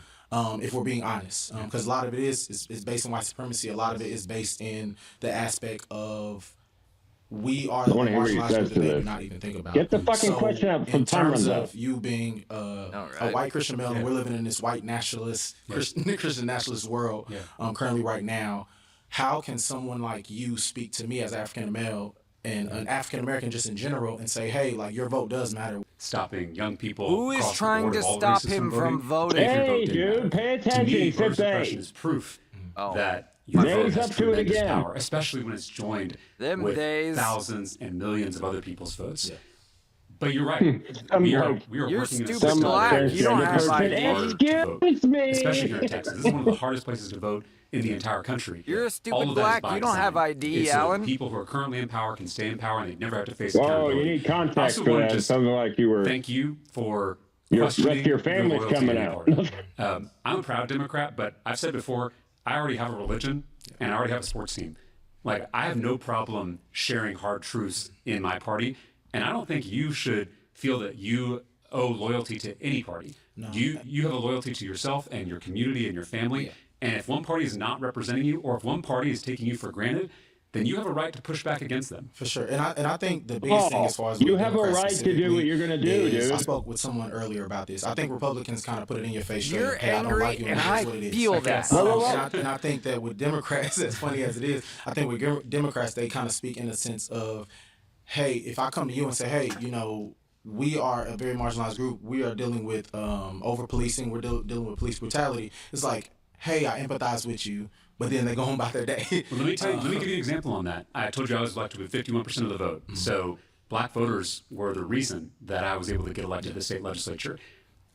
If we're being honest, because a lot of it is based on white supremacy. A lot of it is based in the aspect of we are the marginalized group that they do not even think about. Get the fucking question out from in terms time of you being a white Christian male, and we're living in this white nationalist, Christian nationalist world currently right now, how can someone like you speak to me as African male and an African American just in general and say, hey, like your vote does matter? Stopping young people. Who is trying to stop him from voting? Hey, dude, pay attention. To me, voter Sit back. suppression is proof that Your your vote days has up to it tremendous again. power, especially when it's joined with thousands and millions of other people's votes. Yeah. But you're right. We are you're working in a stupid system black. that You don't have hard ID. to vote, especially here in Texas. This is one of the hardest places to vote in the entire country. You're a All stupid of that is black. by You don't have design. ID, It's so Alan. people who are currently in power can stay in power and they never have to face Oh, accountability. you need I context also for want that. to just Something like you were. thank you for Your rest questioning of your family's loyalty to coming any out. party. I'm a proud Democrat, but I've said before, I already have a religion and I already have a sports team. Like, I have no problem sharing hard truths in my party, and I don't think you should feel that you owe loyalty to any party. No. You have a loyalty to yourself and your community and your family, and if one party is not representing you, or if one party is taking you for granted, then you have a right to push back against them. For sure. And I think the biggest thing as far as you have a right to do what you're going to do, is, dude. I spoke with someone earlier about this. I think Republicans kind of put it in your face. You're straight, hey, I don't angry, like you, and it is I what it is. feel that. And I think that with Democrats, as funny as it is, I think with Democrats, they kind of speak in the sense of, hey, if I come to you and say, hey, you know, we are a very marginalized group. We are dealing with over-policing. We're dealing with police brutality. It's like, hey, I empathize with you, but then they go home about their day. Well, let me give you an example on that. I told you I was elected with 51% of the vote. So black voters were the reason that I was able to get elected to the state legislature.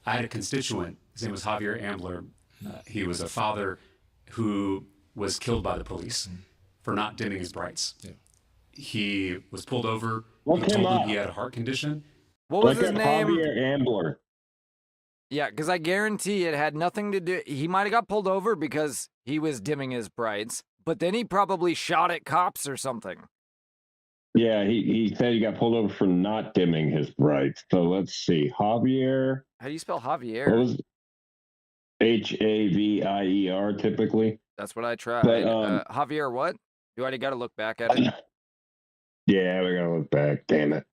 I had a constituent, his name was Javier Ambler. He was a father who was killed by the police for not dimming his brights. Yeah. He was pulled over. Look He him told up. him he had a heart condition. What was Look his at name? Javier Ambler. Yeah, because I guarantee it had nothing to do. He might have got pulled over because he was dimming his brights, but then he probably shot at cops or something. Yeah, he said he got pulled over for not dimming his brights. So let's see. Javier. How do you spell Javier? What was Havier typically? That's what I tried. But, Javier, what? You already got to look back at it. Yeah, we're gonna look back. Damn it!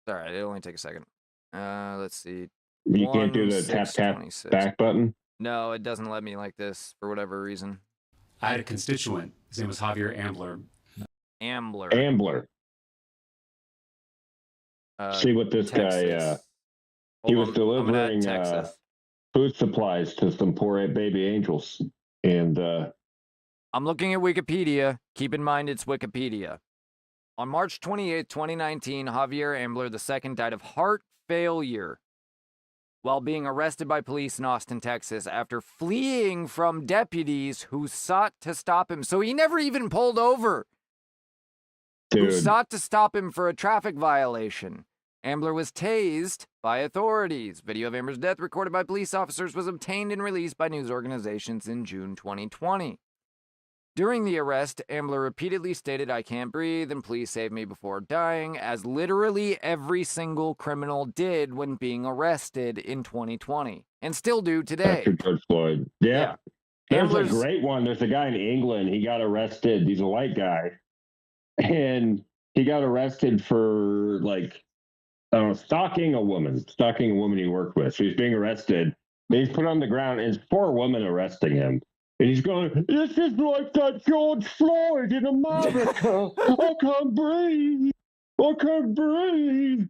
All right, it'll only take a second. Let's see. You can't do the tap 1-6-26. back button. No, it doesn't let me like this for whatever reason. I had a constituent. His name was Javier Ambler. Ambler. See what this guy. He was delivering food supplies to some poor baby angels, and I'm looking at Wikipedia. Keep in mind it's Wikipedia. On March 28, 2019, Javier Ambler II died of heart failure while being arrested by police in Austin, Texas, after fleeing from deputies who sought to stop him. So he never even pulled over. Who dude, sought to stop him for a traffic violation. Ambler was tased by authorities. Video of Ambler's death recorded by police officers was obtained and released by news organizations in June 2020. During the arrest, Ambler repeatedly stated, "I can't breathe and please save me before dying," as literally every single criminal did when being arrested in 2020, and still do today. Dr. George Floyd. Yeah. There's Ambler's- a great one. There's a guy in England. He got arrested. He's a white guy. And he got arrested for, like, I don't know, stalking a woman he worked with. So he's being arrested. And he's put on the ground, and it's 4 women arresting him. And he's going, "This is like that George Floyd in America. I can't breathe. I can't breathe."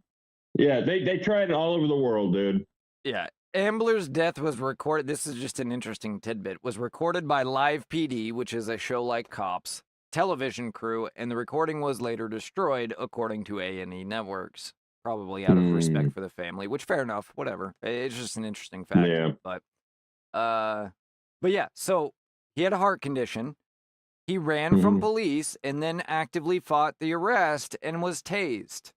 Yeah, they tried it all over the world, dude. Yeah. Ambler's death was recorded. This is just an interesting tidbit. Was recorded by Live PD, which is a show like Cops, television crew, and the recording was later destroyed, according to A&E Networks. Probably out of respect for the family, which fair enough, whatever. It's just an interesting fact. Yeah. But yeah, so he had a heart condition. He ran from police and then actively fought the arrest and was tased.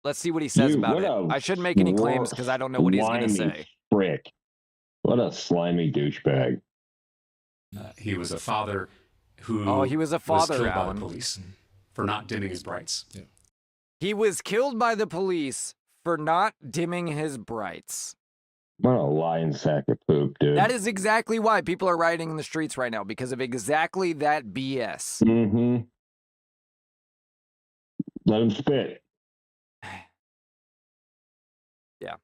Let's see what he says about it. I shouldn't make any claims because I don't know what he's going to say. Frick. What a slimy douchebag. He was a father who he was a father, killed by Alan. the police for not dimming his brights. Yeah. He was killed by the police for not dimming his brights. What a lying sack of poop, dude. That is exactly why people are rioting in the streets right now, because of exactly that BS. Let him spit. Yeah.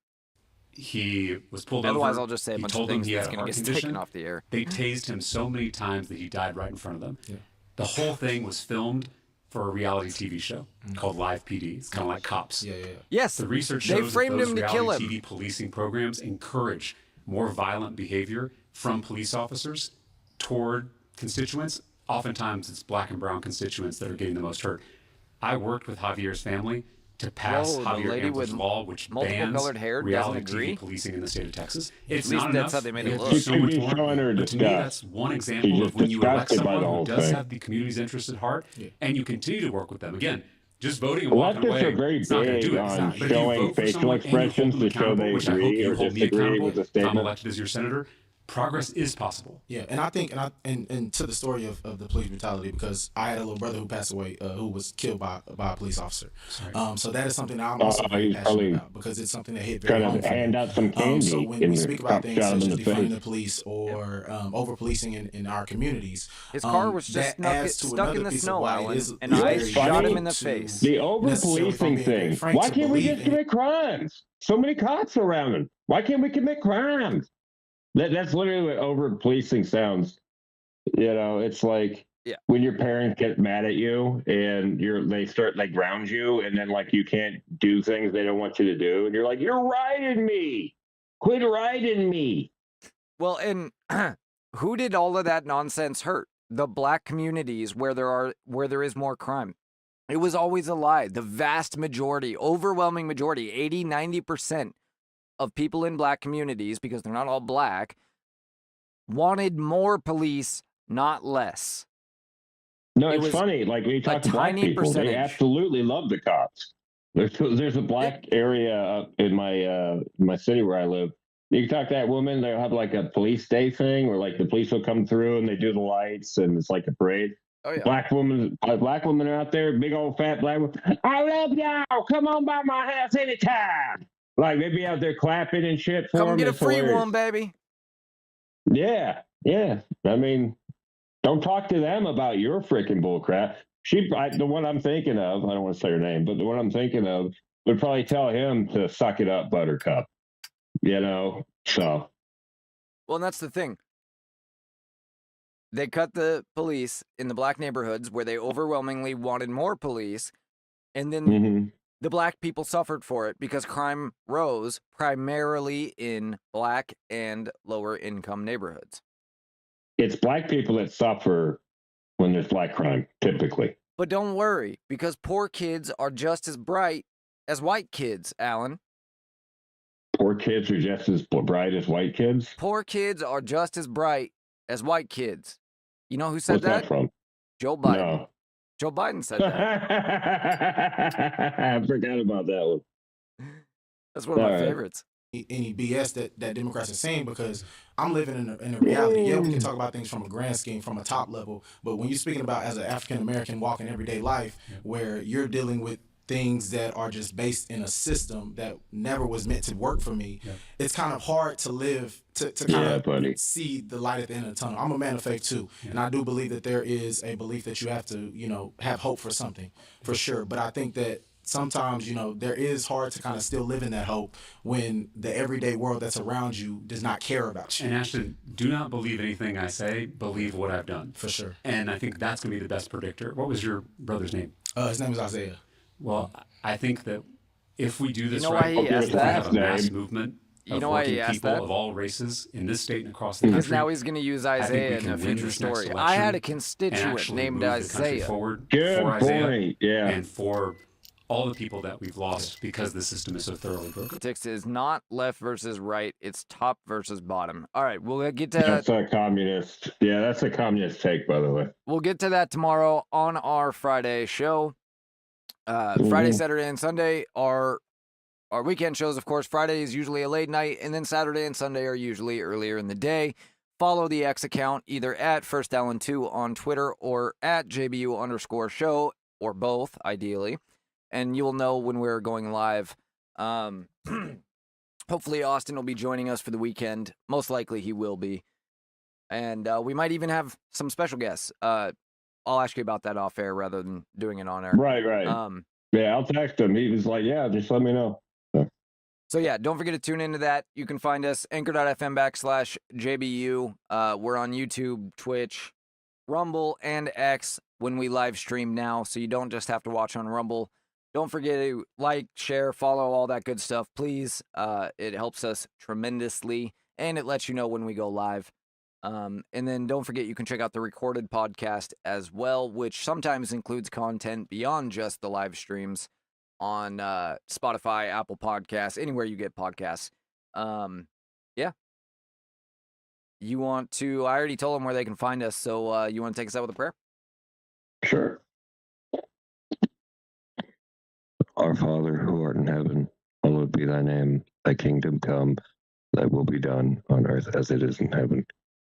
He was pulled Otherwise, over. I'll just say a bunch of told them things he had that's a going to heart get taken condition. off the air. They tased him so many times that he died right in front of them. Yeah. The whole thing was filmed for a reality TV show called Live PD. It's kind of like Cops. Yes. The research they shows framed that those him to kill him. reality TV policing programs encourage more violent behavior from police officers toward constituents. Oftentimes, it's black and brown constituents that are getting the most hurt. I worked with Javier's family to pass Whoa, the Javier lady Amper's with law, which multiple bans colored hair doesn't reality agree? TV policing in the state of Texas. At It's least not that's enough. how they made it We have to look. do so much more. showing her But to me, disgust. that's one She's example just of when you elect disgusted by someone the who whole does thing. have the community's interest at heart, and you continue to work with them. Again, just voting and walking Leftists away, are very it's not going to big do it. on But if you showing vote for facial someone and you hold expressions them to show accountable, they which I hope agree you or hold me disagree accountable with the if I'm statement. elected as your senator, progress is possible. Yeah, and I think, and to the story of the police brutality, because I had a little brother who passed away, who was killed by a police officer. So that is something that I'm also very passionate about, because it's something that hit very Trying home to for hand me. out some candy. So when and we speak about things shot him such in as the defunding face. the police or over policing in our communities, His car was just stuck in the snow, Alan, and I shot him in the face. The over-policing thing. Why can't we just commit crimes? So many cops around him. Why can't we commit crimes? That's literally what over-policing sounds. You know, it's like when your parents get mad at you and they start like ground you, and then like you can't do things they don't want you to do, and you're like, "You're riding me. Quit riding me." Well, and who did all of that nonsense hurt? The black communities where there is more crime. It was always a lie. The vast majority, overwhelming majority, 80, 90% of people in black communities, because they're not all black, wanted more police, not less. No, it's funny. Like when you talk to black people, they absolutely love the cops. There's a black area up in my city where I live. You can talk to that woman, they'll have like a police day thing where like the police will come through and they do the lights and it's like a parade. Oh, yeah. Black women are out there, big old fat black woman. I love y'all. Come on by my house anytime. Like they'd be out there clapping and shit for Come them. get a It's free hilarious. one, baby. Yeah. I mean, don't talk to them about your freaking bullcrap. The one I'm thinking of, I don't want to say her name, but the one I'm thinking of would probably tell him to suck it up, Buttercup. You know, so. Well, and that's the thing. They cut the police in the black neighborhoods where they overwhelmingly wanted more police, and then the black people suffered for it because crime rose primarily in black and lower income neighborhoods. It's black people that suffer when there's black crime, typically. But don't worry, because poor kids are just as bright as white kids, Alan. Poor kids are just as bright as white kids? Poor kids are just as bright as white kids. You know who said What's that from? Joe Biden. No. Joe Biden said that. I forgot about that one. That's one of my favorites. Any BS that Democrats are saying, because I'm living in a reality. Yeah, we can talk about things from a grand scheme, from a top level, but when you're speaking about as an African American walking everyday life, where you're dealing with things that are just based in a system that never was meant to work for me, it's kind of hard to live to kind of see the light at the end of the tunnel. I'm a man of faith too, and I do believe that there is a belief that you have to, have hope for something, for sure. But I think that sometimes, there is hard to kind of still live in that hope when the everyday world that's around you does not care about you. And Ashton, do not believe anything I say. Believe what I've done. For sure. And I think that's going to be the best predictor. What was your brother's name? His name is Isaiah. Well, I think that if we do this You know why he asked we'll that? have a mass movement You of know why he working asked people that? of all races in this state and across the Because country. now he's going to use I think we Isaiah in can a win future this next story. election I had a and constituent actually named move the country Isaiah. forward Good for Isaiah point, yeah. and for all the people that we've lost because the system is so thoroughly broken. Politics is not left versus right; it's top versus bottom. All right, we'll get to That's a communist. Yeah, that's a communist take, by the way. We'll get to that tomorrow on our Friday show. Friday, Saturday, and Sunday are our weekend shows. Of course, Friday is usually a late night, and then Saturday and Sunday are usually earlier in the day. Follow the X account either at First Allen 2 on Twitter or at JBU_show, or both, ideally. And you will know when we're going live. Hopefully, Austin will be joining us for the weekend. Most likely, he will be. And we might even have some special guests. I'll ask you about that off air rather than doing it on air. Right. Yeah, I'll text him. He was like, yeah, just let me know. So yeah, don't forget to tune into that. You can find us anchor.fm/JBU. We're on YouTube, Twitch, Rumble, and X when we live stream now, so you don't just have to watch on Rumble. Don't forget to like, share, follow, all that good stuff, please. It helps us tremendously, and it lets you know when we go live. And then don't forget you can check out the recorded podcast as well, which sometimes includes content beyond just the live streams on Spotify, Apple Podcasts, anywhere you get podcasts. Yeah. You want to, I already told them where they can find us, so you want to take us out with a prayer? Sure. Our Father, who art in heaven, hallowed be thy name. Thy kingdom come, thy will be done on earth as it is in heaven.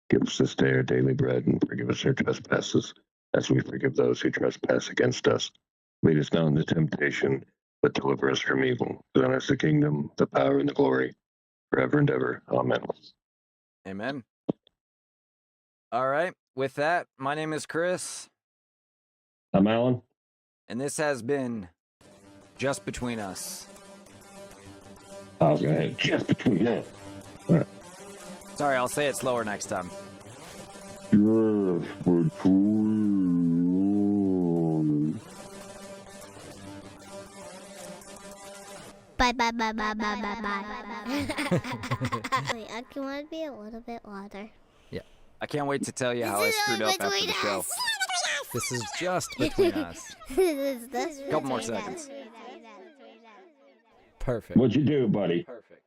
Give us this day our daily bread, and forgive us our trespasses, as we forgive those who trespass against us. Lead us not into temptation, but deliver us from evil. For thine is the kingdom, the power, and the glory, forever and ever. Amen. Amen. All right. With that, my name is Chris. I'm Alan. And this has been Just Between Us. Okay, just between us. Right. Sorry, I'll say it slower next time. Just between. Bye. Wait, I want to be a little bit louder. Yeah. I can't wait to tell you how I screwed up after the show. This is just between us. This is Couple more seconds. us. Perfect. What'd you do, buddy? Perfect.